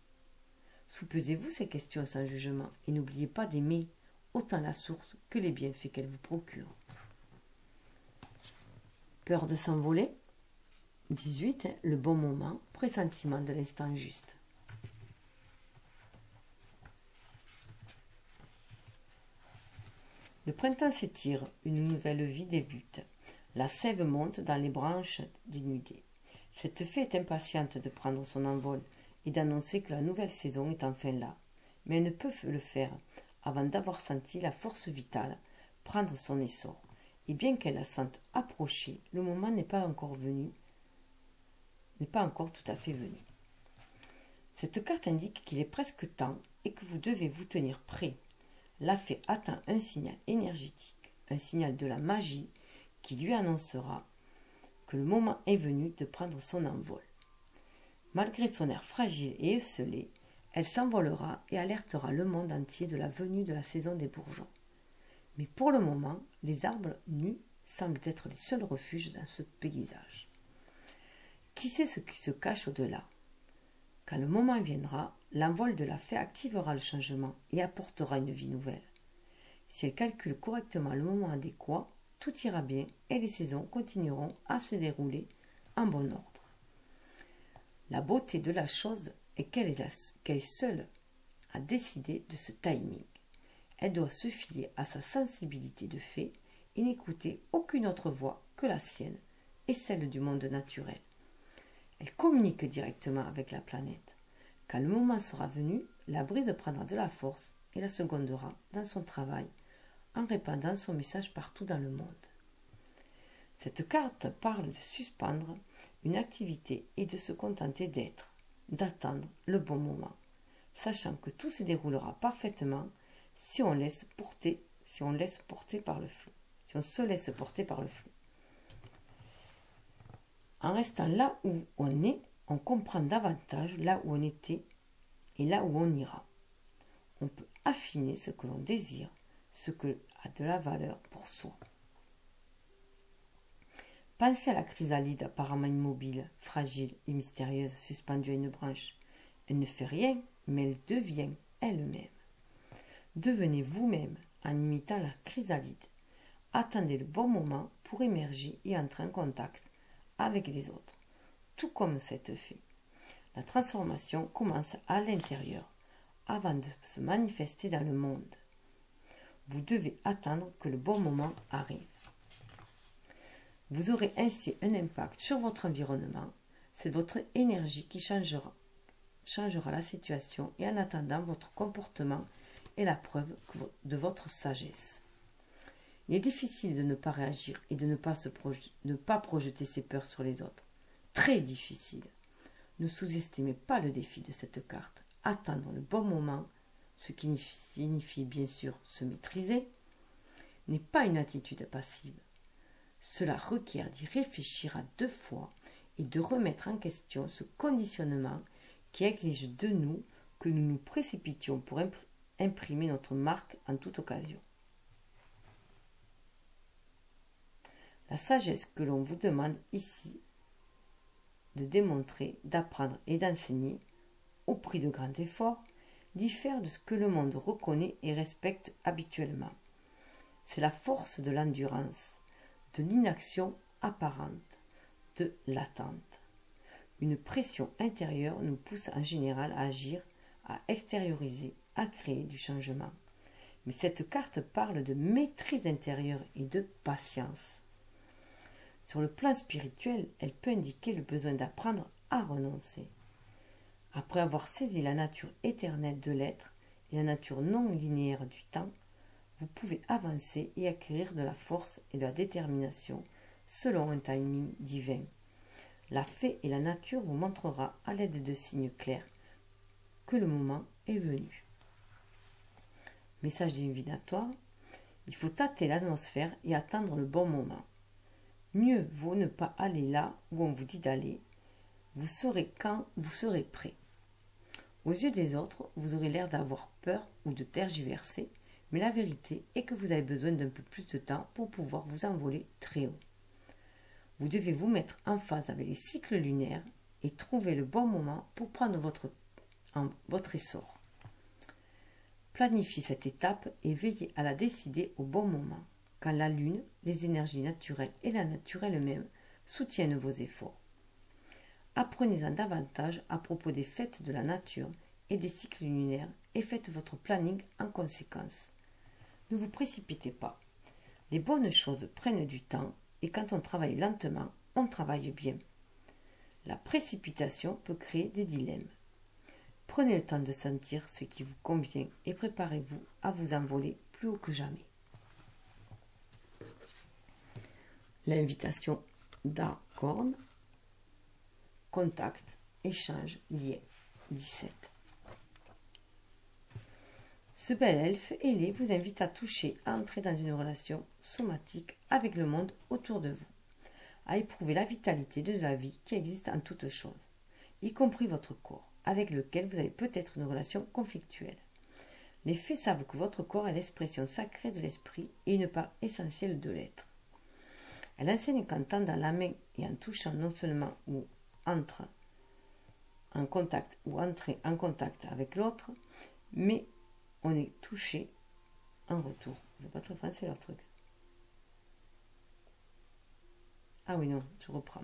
Speaker 1: Soupesez-vous ces questions sans jugement et n'oubliez pas d'aimer autant la source que les bienfaits qu'elle vous procure. Peur de s'envoler? 18. Le bon moment, pressentiment de l'instant juste. Le printemps s'étire, une nouvelle vie débute. La sève monte dans les branches dénudées. Cette fée est impatiente de prendre son envol et d'annoncer que la nouvelle saison est enfin là. Mais elle ne peut le faire avant d'avoir senti la force vitale prendre son essor. Et bien qu'elle la sente approcher, le moment n'est pas encore tout à fait venu. Cette carte indique qu'il est presque temps et que vous devez vous tenir prêt. La fée atteint un signal énergétique, un signal de la magie qui lui annoncera que le moment est venu de prendre son envol. Malgré son air fragile et esselé, elle s'envolera et alertera le monde entier de la venue de la saison des bourgeons. Mais pour le moment, les arbres nus semblent être les seuls refuges dans ce paysage. Qui sait ce qui se cache au-delà? Quand le moment viendra, l'envol de la fée activera le changement et apportera une vie nouvelle. Si elle calcule correctement le moment adéquat, tout ira bien et les saisons continueront à se dérouler en bon ordre. La beauté de la chose est qu'elle est seule à décider de ce timing. Elle doit se fier à sa sensibilité de fée et n'écouter aucune autre voix que la sienne et celle du monde naturel. Elle communique directement avec la planète. Quand le moment sera venu, la brise prendra de la force et la secondera dans son travail en répandant son message partout dans le monde. Cette carte parle de suspendre une activité et de se contenter d'être, d'attendre le bon moment, sachant que tout se déroulera parfaitement si on se laisse porter par le flot. En restant là où on est, on comprend davantage là où on était et là où on ira. On peut affiner ce que l'on désire, ce que a de la valeur pour soi. Pensez à la chrysalide apparemment immobile, fragile et mystérieuse suspendue à une branche. Elle ne fait rien, mais elle devient elle-même. Devenez vous-même en imitant la chrysalide. Attendez le bon moment pour émerger et entrer en contact avec les autres, tout comme cette fée. La transformation commence à l'intérieur avant de se manifester dans le monde. Vous devez attendre que le bon moment arrive. Vous aurez ainsi un impact sur votre environnement. C'est votre énergie qui changera la situation et en attendant votre comportement est la preuve de votre sagesse. Il est difficile de ne pas réagir et de ne pas projeter ses peurs sur les autres. Très difficile. Ne sous-estimez pas le défi de cette carte. Attendre le bon moment, ce qui signifie bien sûr se maîtriser, n'est pas une attitude passive. Cela requiert d'y réfléchir à 2 fois et de remettre en question ce conditionnement qui exige de nous que nous nous précipitions pour imprimer notre marque en toute occasion. La sagesse que l'on vous demande ici de démontrer, d'apprendre et d'enseigner, au prix de grands efforts, diffère de ce que le monde reconnaît et respecte habituellement. C'est la force de l'endurance, de l'inaction apparente, de l'attente. Une pression intérieure nous pousse en général à agir, à extérioriser, à créer du changement. Mais cette carte parle de maîtrise intérieure et de patience. Sur le plan spirituel, elle peut indiquer le besoin d'apprendre à renoncer. Après avoir saisi la nature éternelle de l'être et la nature non linéaire du temps, vous pouvez avancer et acquérir de la force et de la détermination selon un timing divin. La fée et la nature vous montrera à l'aide de signes clairs que le moment est venu. Message divinatoire, il faut tâter l'atmosphère et attendre le bon moment. Mieux vaut ne pas aller là où on vous dit d'aller. Vous saurez quand vous serez prêt. Aux yeux des autres, vous aurez l'air d'avoir peur ou de tergiverser, mais la vérité est que vous avez besoin d'un peu plus de temps pour pouvoir vous envoler très haut. Vous devez vous mettre en phase avec les cycles lunaires et trouver le bon moment pour prendre votre essor. Planifiez cette étape et veillez à la décider au bon moment, quand la lune, les énergies naturelles et la nature elle-même soutiennent vos efforts. Apprenez-en davantage à propos des fêtes de la nature et des cycles lunaires et faites votre planning en conséquence. Ne vous précipitez pas. Les bonnes choses prennent du temps et quand on travaille lentement, on travaille bien. La précipitation peut créer des dilemmes. Prenez le temps de sentir ce qui vous convient et préparez-vous à vous envoler plus haut que jamais. L'invitation d'Acorn, contact, échange, lien, 17. Ce bel elfe ailé vous invite à toucher, à entrer dans une relation somatique avec le monde autour de vous, à éprouver la vitalité de la vie qui existe en toutes choses, y compris votre corps, avec lequel vous avez peut-être une relation conflictuelle. Les fées savent que votre corps est l'expression sacrée de l'esprit et une part essentielle de l'être. Elle enseigne qu'en tendant la main et en touchant non seulement ou entre en contact ou entrer en contact avec l'autre, mais on est touché en retour. C'est pas très français leur truc. Ah oui, non, je reprends.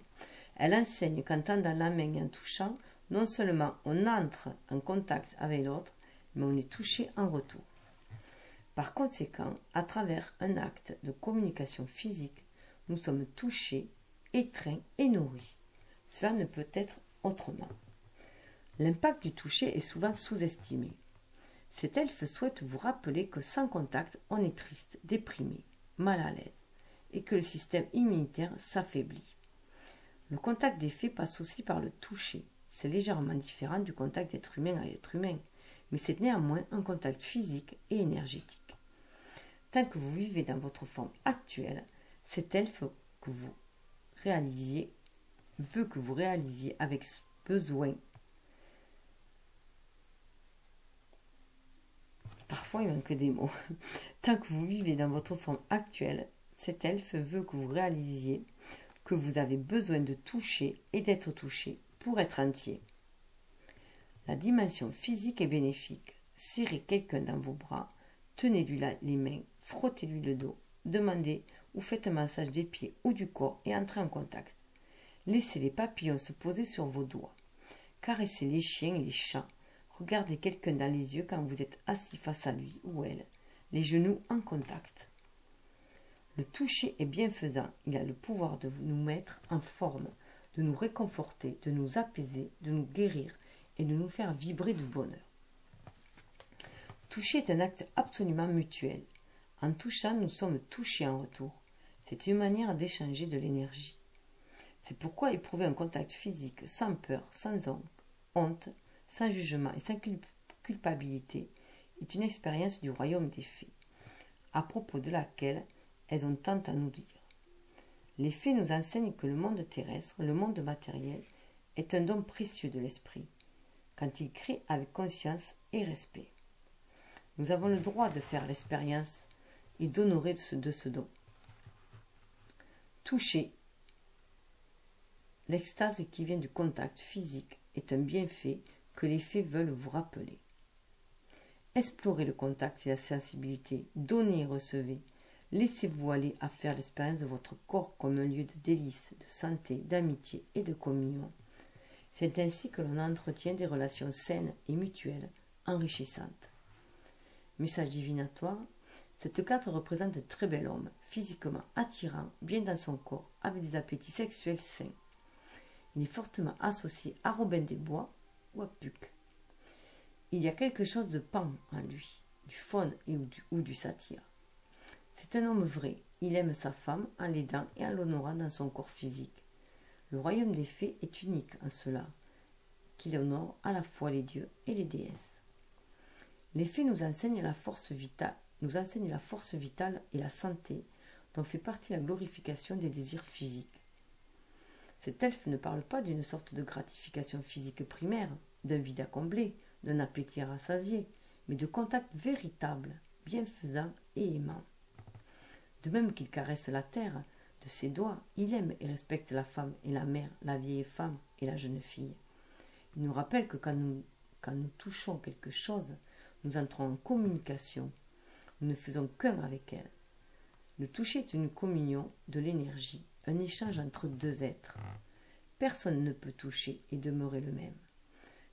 Speaker 1: Elle enseigne qu'en tendant la main et en touchant, non seulement on entre en contact avec l'autre, mais on est touché en retour. Par conséquent, à travers un acte de communication physique, nous sommes touchés, étreints et nourris. Cela ne peut être autrement. L'impact du toucher est souvent sous-estimé. Cet elfe souhaite vous rappeler que sans contact, on est triste, déprimé, mal à l'aise, et que le système immunitaire s'affaiblit. Le contact des fées passe aussi par le toucher. C'est légèrement différent du contact d'être humain à être humain, mais c'est néanmoins un contact physique et énergétique. Tant que vous vivez dans votre forme actuelle, cet elfe que vous réalisiez veut que vous réalisiez avec besoin. Parfois, il manque des mots. Tant que vous vivez dans votre forme actuelle, cet elfe veut que vous réalisiez que vous avez besoin de toucher et d'être touché pour être entier. La dimension physique est bénéfique. Serrez quelqu'un dans vos bras, tenez-lui les mains, frottez-lui le dos, demandez ou faites un massage des pieds ou du corps et entrez en contact. Laissez les papillons se poser sur vos doigts. Caressez les chiens et les chats. Regardez quelqu'un dans les yeux quand vous êtes assis face à lui ou elle, les genoux en contact. Le toucher est bienfaisant. Il a le pouvoir de nous mettre en forme, de nous réconforter, de nous apaiser, de nous guérir et de nous faire vibrer de bonheur. Toucher est un acte absolument mutuel. En touchant, nous sommes touchés en retour. C'est une manière d'échanger de l'énergie. C'est pourquoi éprouver un contact physique sans peur, sans honte, sans jugement et sans culpabilité est une expérience du royaume des fées, à propos de laquelle elles ont tant à nous dire. Les fées nous enseignent que le monde terrestre, le monde matériel, est un don précieux de l'esprit, quand il crée avec conscience et respect. Nous avons le droit de faire l'expérience et d'honorer de ce don. Toucher. L'extase qui vient du contact physique est un bienfait que les fées veulent vous rappeler. Explorez le contact et la sensibilité, donnez et recevez. Laissez-vous aller à faire l'expérience de votre corps comme un lieu de délices, de santé, d'amitié et de communion. C'est ainsi que l'on entretient des relations saines et mutuelles, enrichissantes. Message divinatoire. Cette carte représente un très bel homme, physiquement attirant, bien dans son corps, avec des appétits sexuels sains. Il est fortement associé à Robin des Bois ou à Puck. Il y a quelque chose de Pan en lui, du faune ou du satyre. C'est un homme vrai, il aime sa femme en l'aidant et en l'honorant dans son corps physique. Le royaume des fées est unique en cela, qu'il honore à la fois les dieux et les déesses. Les fées nous enseignent la force vitale, et la santé, dont fait partie la glorification des désirs physiques. Cet elfe ne parle pas d'une sorte de gratification physique primaire, d'un vide à combler, d'un appétit à rassasier, mais de contact véritable, bienfaisant et aimant. De même qu'il caresse la terre de ses doigts, il aime et respecte la femme et la mère, la vieille femme et la jeune fille. Il nous rappelle que quand nous touchons quelque chose, nous entrons en communication. Nous ne faisons qu'un avec elle. Le toucher est une communion de l'énergie, un échange entre deux êtres. Personne ne peut toucher et demeurer le même.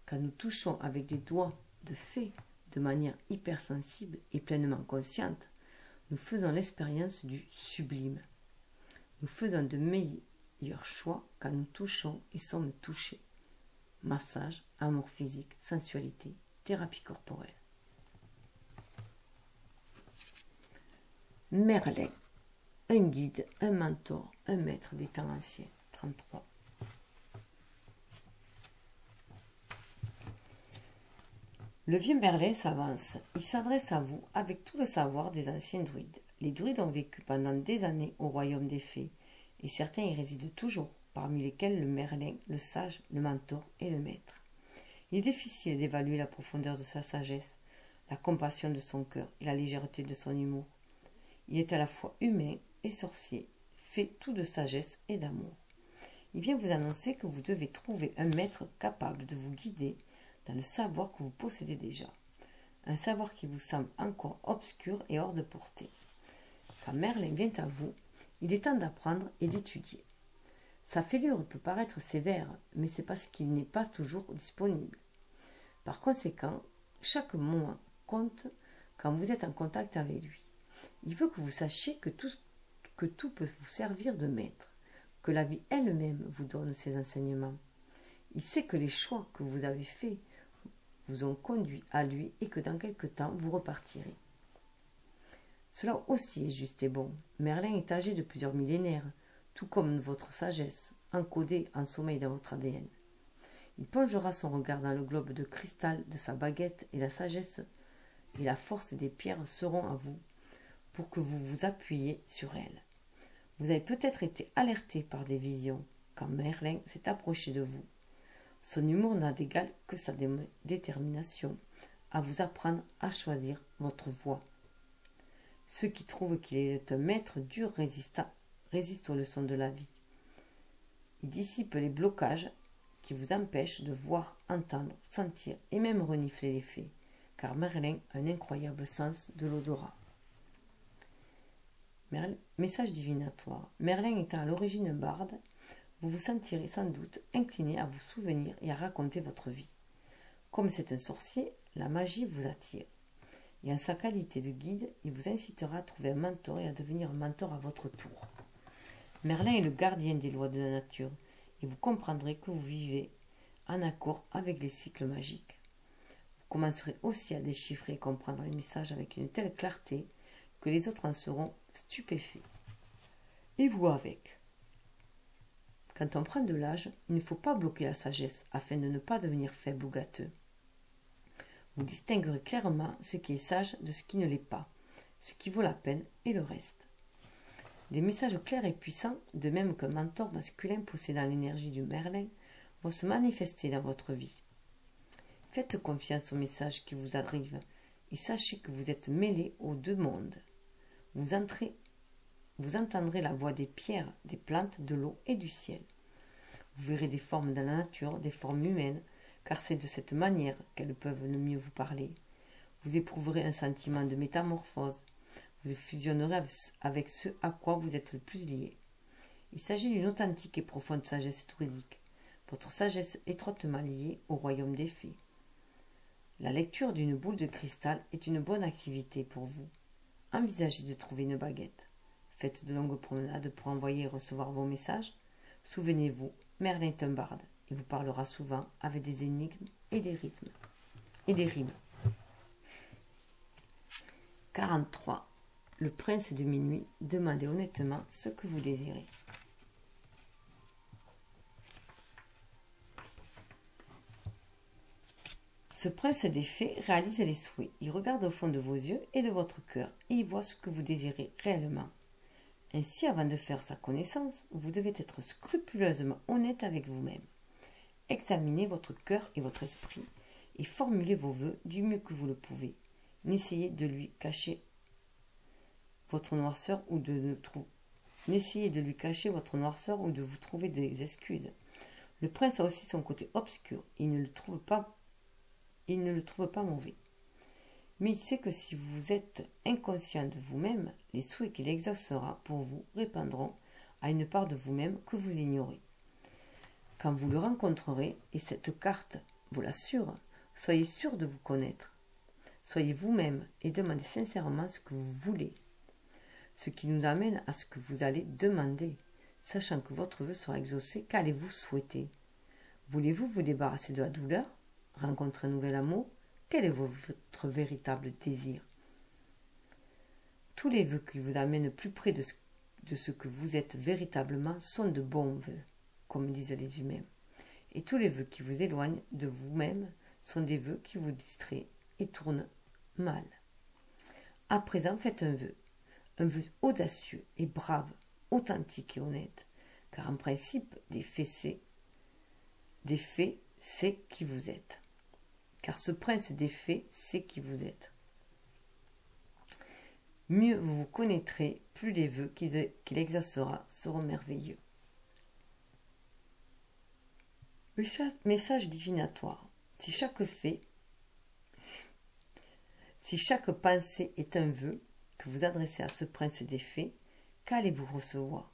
Speaker 1: Quand nous touchons avec des doigts de fée, de manière hypersensible et pleinement consciente, nous faisons l'expérience du sublime. Nous faisons de meilleurs choix quand nous touchons et sommes touchés. Massage, amour physique, sensualité, thérapie corporelle. Merlin, un guide, un mentor, un maître des temps anciens. 33. Le vieux Merlin s'avance. Il s'adresse à vous avec tout le savoir des anciens druides. Les druides ont vécu pendant des années au royaume des fées, et certains y résident toujours, parmi lesquels le Merlin, le sage, le mentor et le maître. Il est difficile d'évaluer la profondeur de sa sagesse, la compassion de son cœur et la légèreté de son humour. Il est à la fois humain et sorcier, fait tout de sagesse et d'amour. Il vient vous annoncer que vous devez trouver un maître capable de vous guider dans le savoir que vous possédez déjà, un savoir qui vous semble encore obscur et hors de portée. Quand Merlin vient à vous, il est temps d'apprendre et d'étudier. Sa fêlure peut paraître sévère, mais c'est parce qu'il n'est pas toujours disponible. Par conséquent, chaque moment compte quand vous êtes en contact avec lui. Il veut que vous sachiez que tout peut vous servir de maître, que la vie elle-même vous donne ses enseignements. Il sait que les choix que vous avez faits vous ont conduit à lui et que dans quelque temps vous repartirez. Cela aussi est juste et bon. Merlin est âgé de plusieurs millénaires, tout comme votre sagesse, encodée en sommeil dans votre ADN. Il plongera son regard dans le globe de cristal de sa baguette et la sagesse et la force des pierres seront à vous pour que vous vous appuyiez sur elles. Vous avez peut-être été alerté par des visions quand Merlin s'est approché de vous. Son humour n'a d'égal que sa détermination à vous apprendre à choisir votre voie. Ceux qui trouvent qu'il est un maître dur résistent aux leçons de la vie. Il dissipe les blocages qui vous empêchent de voir, entendre, sentir et même renifler les faits, car Merlin a un incroyable sens de l'odorat. Message divinatoire. Merlin étant à l'origine barde, vous vous sentirez sans doute incliné à vous souvenir et à raconter votre vie. Comme c'est un sorcier, la magie vous attire. Et en sa qualité de guide, il vous incitera à trouver un mentor et à devenir un mentor à votre tour. Merlin est le gardien des lois de la nature et vous comprendrez que vous vivez en accord avec les cycles magiques. Vous commencerez aussi à déchiffrer et comprendre les messages avec une telle clarté que les autres en seront stupéfaits. Et vous avec. Quand on prend de l'âge, il ne faut pas bloquer la sagesse afin de ne pas devenir faible ou gâteux. Vous distinguerez clairement ce qui est sage de ce qui ne l'est pas, ce qui vaut la peine et le reste. Des messages clairs et puissants, de même qu'un mentor masculin possédant l'énergie du Merlin, vont se manifester dans votre vie. Faites confiance aux messages qui vous arrivent et sachez que vous êtes mêlés aux deux mondes. Vous entendrez la voix des pierres, des plantes, de l'eau et du ciel. Vous verrez des formes dans la nature, des formes humaines, car c'est de cette manière qu'elles peuvent le mieux vous parler. Vous éprouverez un sentiment de métamorphose. Vous fusionnerez avec ce à quoi vous êtes le plus lié. Il s'agit d'une authentique et profonde sagesse druidique, votre sagesse étroitement liée au royaume des fées. La lecture d'une boule de cristal est une bonne activité pour vous. Envisagez de trouver une baguette. Faites de longues promenades pour envoyer et recevoir vos messages. Souvenez-vous, Merlin est un barde. Il vous parlera souvent avec des énigmes et des rythmes et des rimes. 43. Le prince de minuit, demandez honnêtement ce que vous désirez. Ce prince des fées réalise les souhaits. Il regarde au fond de vos yeux et de votre cœur et il voit ce que vous désirez réellement. Ainsi, avant de faire sa connaissance, vous devez être scrupuleusement honnête avec vous-même. Examinez votre cœur et votre esprit et formulez vos vœux du mieux que vous le pouvez. N'essayez de lui cacher votre noirceur ou N'essayez de lui cacher votre noirceur ou de vous trouver des excuses. Le prince a aussi son côté obscur. Il ne le trouve pas mauvais. Mais il sait que si vous êtes inconscient de vous-même, les souhaits qu'il exaucera pour vous répondront à une part de vous-même que vous ignorez. Quand vous le rencontrerez, et cette carte vous l'assure, soyez sûr de vous connaître. Soyez vous-même et demandez sincèrement ce que vous voulez. Ce qui nous amène à ce que vous allez demander. Sachant que votre vœu sera exaucé, qu'allez-vous souhaiter? Voulez-vous vous débarrasser de la douleur? Rencontrer un nouvel amour? Quel est votre véritable désir? Tous les vœux qui vous amènent plus près de ce que vous êtes véritablement sont de bons vœux, comme disent les humains. Et tous les vœux qui vous éloignent de vous-même sont des vœux qui vous distraient et tournent mal. À présent, faites un vœu audacieux et brave, authentique et honnête, car en principe, des faits, c'est qui vous êtes. Car ce prince des fées sait qui vous êtes. Mieux vous vous connaîtrez, plus les vœux qu'il exaucera seront merveilleux. Message divinatoire. Si chaque pensée est un vœu que vous adressez à ce prince des fées, qu'allez-vous recevoir?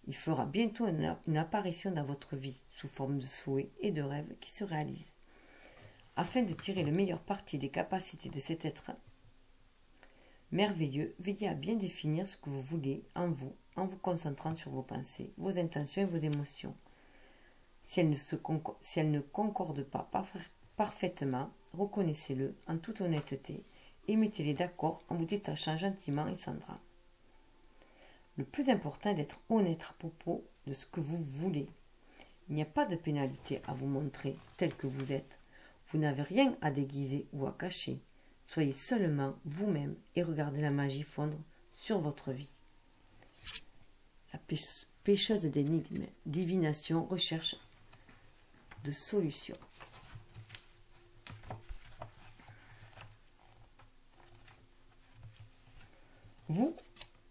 Speaker 1: Il fera bientôt une apparition dans votre vie, sous forme de souhaits et de rêves qui se réalisent. Afin de tirer le meilleur parti des capacités de cet être merveilleux, veillez à bien définir ce que vous voulez en vous concentrant sur vos pensées, vos intentions et vos émotions. Si elles ne concordent pas parfaitement, reconnaissez-le en toute honnêteté et mettez-les d'accord en vous détachant gentiment et sans drame. Le plus important est d'être honnête à propos de ce que vous voulez. Il n'y a pas de pénalité à vous montrer tel que vous êtes. Vous n'avez rien à déguiser ou à cacher. Soyez seulement vous-même et regardez la magie fondre sur votre vie. La pêcheuse d'énigmes, divination, recherche de solutions.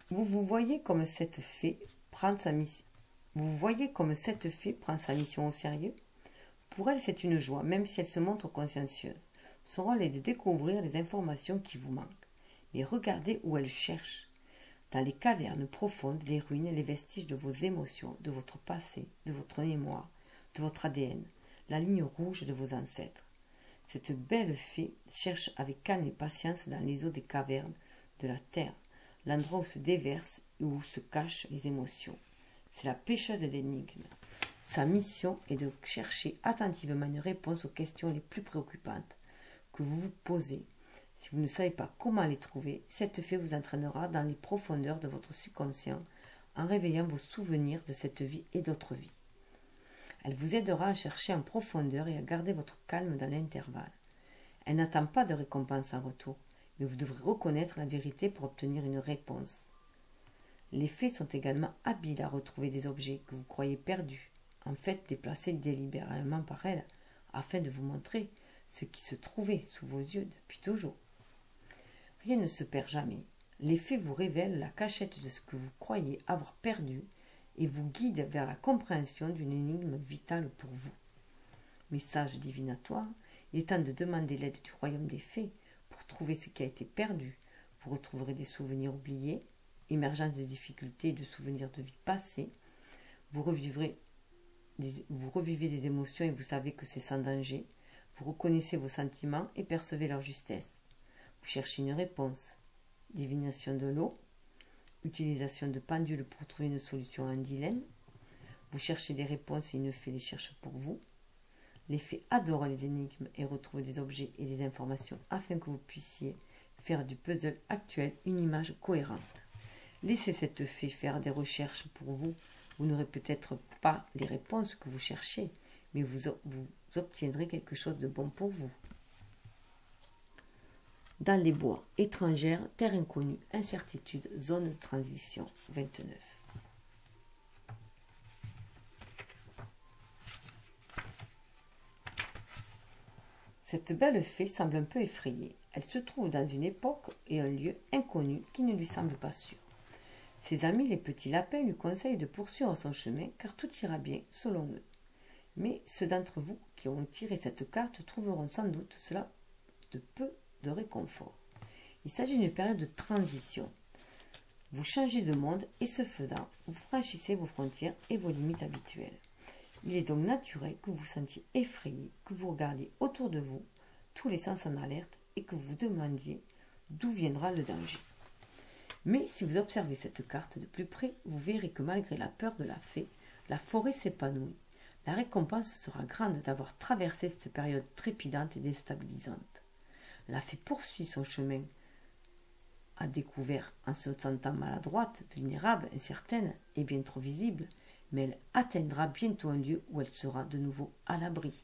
Speaker 1: Vous voyez comme cette fée prend sa mission. Vous voyez comme cette fée prend sa mission au sérieux? Pour elle, c'est une joie, même si elle se montre consciencieuse. Son rôle est de découvrir les informations qui vous manquent. Mais regardez où elle cherche. Dans les cavernes profondes, les ruines, les vestiges de vos émotions, de votre passé, de votre mémoire, de votre ADN, la ligne rouge de vos ancêtres. Cette belle fée cherche avec calme et patience dans les eaux des cavernes de la terre, l'endroit où se déversent et où se cachent les émotions. C'est la pêcheuse d'énigmes. Sa mission est de chercher attentivement une réponse aux questions les plus préoccupantes que vous vous posez. Si vous ne savez pas comment les trouver, cette fée vous entraînera dans les profondeurs de votre subconscient en réveillant vos souvenirs de cette vie et d'autres vies. Elle vous aidera à chercher en profondeur et à garder votre calme dans l'intervalle. Elle n'attend pas de récompense en retour, mais vous devrez reconnaître la vérité pour obtenir une réponse. Les fées sont également habiles à retrouver des objets que vous croyez perdus, en fait déplacés délibérément par elles, afin de vous montrer ce qui se trouvait sous vos yeux depuis toujours. Rien ne se perd jamais. Les fées vous révèlent la cachette de ce que vous croyez avoir perdu et vous guident vers la compréhension d'une énigme vitale pour vous. Message divinatoire, il est temps de demander l'aide du royaume des fées pour trouver ce qui a été perdu. Vous retrouverez des souvenirs oubliés, émergence de difficultés et de souvenirs de vie passée. Vous revivez des émotions et vous savez que c'est sans danger. Vous reconnaissez vos sentiments et percevez leur justesse. Vous cherchez une réponse. Divination de l'eau, utilisation de pendules pour trouver une solution à un dilemme. Vous cherchez des réponses et une fée les cherche pour vous. Les fées adorent les énigmes et retrouvent des objets et des informations afin que vous puissiez faire du puzzle actuel une image cohérente. Laissez cette fée faire des recherches pour vous. Vous n'aurez peut-être pas les réponses que vous cherchez, mais vous obtiendrez quelque chose de bon pour vous. Dans les bois, étrangères, terre inconnue, incertitude, zone de transition, 29. Cette belle fée semble un peu effrayée. Elle se trouve dans une époque et un lieu inconnus qui ne lui semblent pas sûrs. Ses amis les petits lapins lui conseillent de poursuivre son chemin car tout ira bien selon eux. Mais ceux d'entre vous qui ont tiré cette carte trouveront sans doute cela de peu de réconfort. Il s'agit d'une période de transition. Vous changez de monde et ce faisant, vous franchissez vos frontières et vos limites habituelles. Il est donc naturel que vous vous sentiez effrayé, que vous regardiez autour de vous, tous les sens en alerte et que vous vous demandiez d'où viendra le danger. Mais si vous observez cette carte de plus près, vous verrez que malgré la peur de la fée, la forêt s'épanouit. La récompense sera grande d'avoir traversé cette période trépidante et déstabilisante. La fée poursuit son chemin à découvert en se sentant maladroite, vulnérable, incertaine et bien trop visible, mais elle atteindra bientôt un lieu où elle sera de nouveau à l'abri.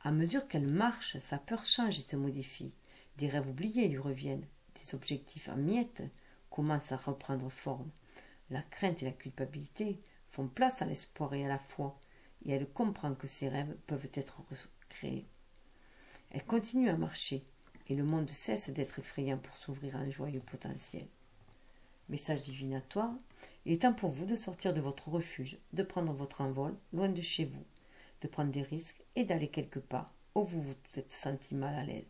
Speaker 1: À mesure qu'elle marche, sa peur change et se modifie. Des rêves oubliés lui reviennent, des objectifs en miettes commencent à reprendre forme. La crainte et la culpabilité font place à l'espoir et à la foi, et elle comprend que ses rêves peuvent être recréés. Elle continue à marcher, et le monde cesse d'être effrayant pour s'ouvrir à un joyeux potentiel. Message divinatoire, il est temps pour vous de sortir de votre refuge, de prendre votre envol loin de chez vous, de prendre des risques et d'aller quelque part où vous vous êtes senti mal à l'aise.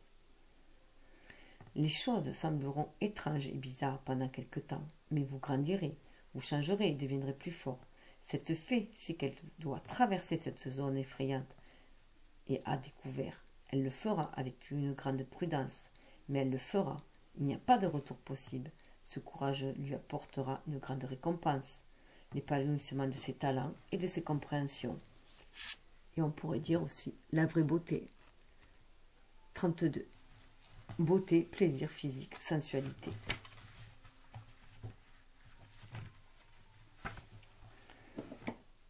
Speaker 1: Les choses sembleront étranges et bizarres pendant quelque temps, mais vous grandirez, vous changerez et deviendrez plus fort. Cette fée sait qu'elle doit traverser cette zone effrayante et à découvert. Elle le fera avec une grande prudence, mais elle le fera. Il n'y a pas de retour possible. Ce courage lui apportera une grande récompense, l'épanouissement de ses talents et de ses compréhensions. Et on pourrait dire aussi la vraie beauté. 32. Beauté, plaisir physique, sensualité.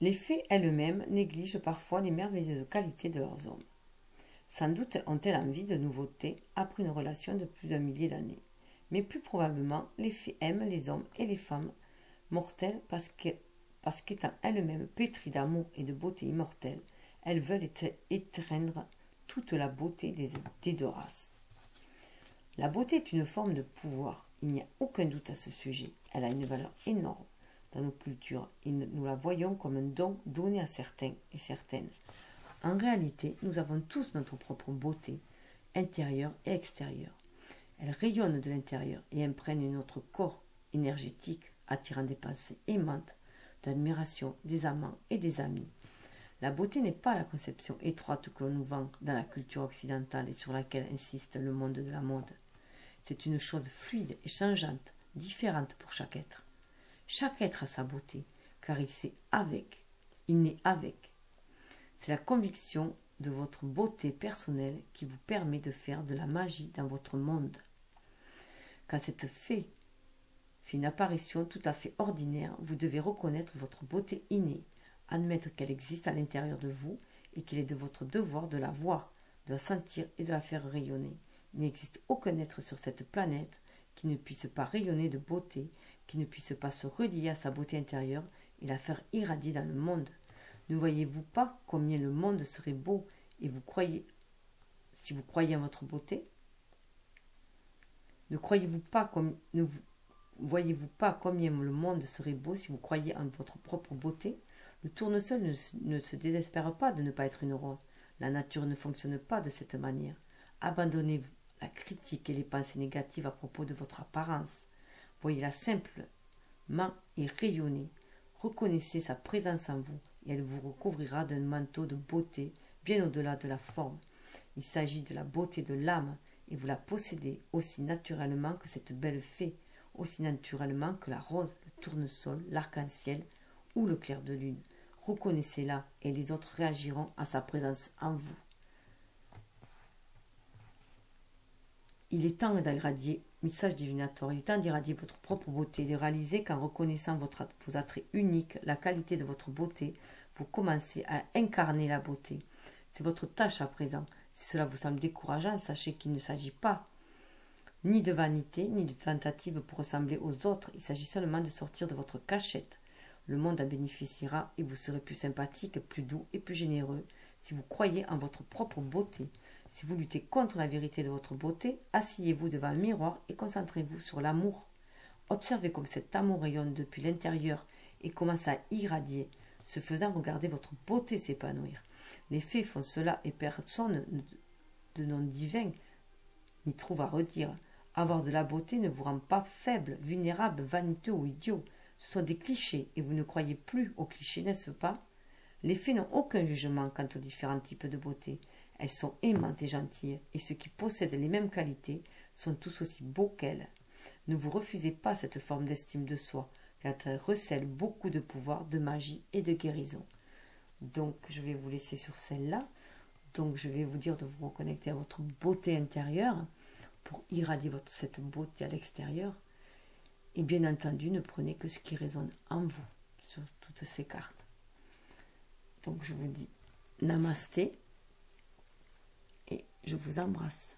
Speaker 1: Les fées elles-mêmes négligent parfois les merveilleuses qualités de leurs hommes. Sans doute ont-elles envie de nouveautés après une relation de plus d'un millier d'années. Mais plus probablement, les fées aiment les hommes et les femmes mortelles parce qu'étant elles-mêmes pétries d'amour et de beauté immortelle, elles veulent étreindre toute la beauté des deux races. La beauté est une forme de pouvoir, il n'y a aucun doute à ce sujet. Elle a une valeur énorme dans nos cultures et nous la voyons comme un don donné à certains et certaines. En réalité, nous avons tous notre propre beauté, intérieure et extérieure. Elle rayonne de l'intérieur et imprègne notre corps énergétique, attirant des pensées aimantes, d'admiration des amants et des amis. La beauté n'est pas la conception étroite que l'on nous vend dans la culture occidentale et sur laquelle insiste le monde de la mode. C'est une chose fluide et changeante, différente pour chaque être. Chaque être a sa beauté, car il naît avec. C'est la conviction de votre beauté personnelle qui vous permet de faire de la magie dans votre monde. Quand cette fée fait une apparition tout à fait ordinaire, vous devez reconnaître votre beauté innée, admettre qu'elle existe à l'intérieur de vous et qu'il est de votre devoir de la voir, de la sentir et de la faire rayonner. Il n'existe aucun être sur cette planète qui ne puisse pas rayonner de beauté, qui ne puisse pas se relier à sa beauté intérieure et la faire irradier dans le monde. Ne voyez-vous pas combien le monde serait beau et vous croyez, si vous croyez en votre beauté? Ne voyez-vous pas combien le monde serait beau si vous croyez en votre propre beauté? Le tournesol ne se désespère pas de ne pas être une rose. La nature ne fonctionne pas de cette manière. Abandonnez la critique et les pensées négatives à propos de votre apparence. Voyez-la simplement et rayonnez. Reconnaissez sa présence en vous et elle vous recouvrira d'un manteau de beauté bien au-delà de la forme. Il s'agit de la beauté de l'âme et vous la possédez aussi naturellement que cette belle fée, aussi naturellement que la rose, le tournesol, l'arc-en-ciel ou le clair de lune. Reconnaissez-la et les autres réagiront à sa présence en vous. Il est temps d'irradier, message divinatoire, il est temps d'irradier votre propre beauté, de réaliser qu'en reconnaissant vos attraits uniques, la qualité de votre beauté, vous commencez à incarner la beauté. C'est votre tâche à présent. Si cela vous semble décourageant, sachez qu'il ne s'agit pas ni de vanité, ni de tentative pour ressembler aux autres. Il s'agit seulement de sortir de votre cachette. Le monde en bénéficiera et vous serez plus sympathique, plus doux et plus généreux si vous croyez en votre propre beauté. Si vous luttez contre la vérité de votre beauté, asseyez-vous devant un miroir et concentrez-vous sur l'amour. Observez comme cet amour rayonne depuis l'intérieur et commence à irradier. Ce faisant, regardez votre beauté s'épanouir. Les fées font cela et personne de nom divin n'y trouve à redire. Avoir de la beauté ne vous rend pas faible, vulnérable, vaniteux ou idiot. Ce sont des clichés et vous ne croyez plus aux clichés, n'est-ce pas? Les fées n'ont aucun jugement quant aux différents types de beauté. Elles sont aimantes et gentilles et ceux qui possèdent les mêmes qualités sont tous aussi beaux qu'elles. Ne vous refusez pas cette forme d'estime de soi car elle recèle beaucoup de pouvoir, de magie et de guérison. Donc je vais vous laisser sur celle-là. Donc je vais vous dire de vous reconnecter à votre beauté intérieure pour irradier cette beauté à l'extérieur. Et bien entendu, ne prenez que ce qui résonne en vous sur toutes ces cartes. Donc je vous dis namasté et je vous embrasse.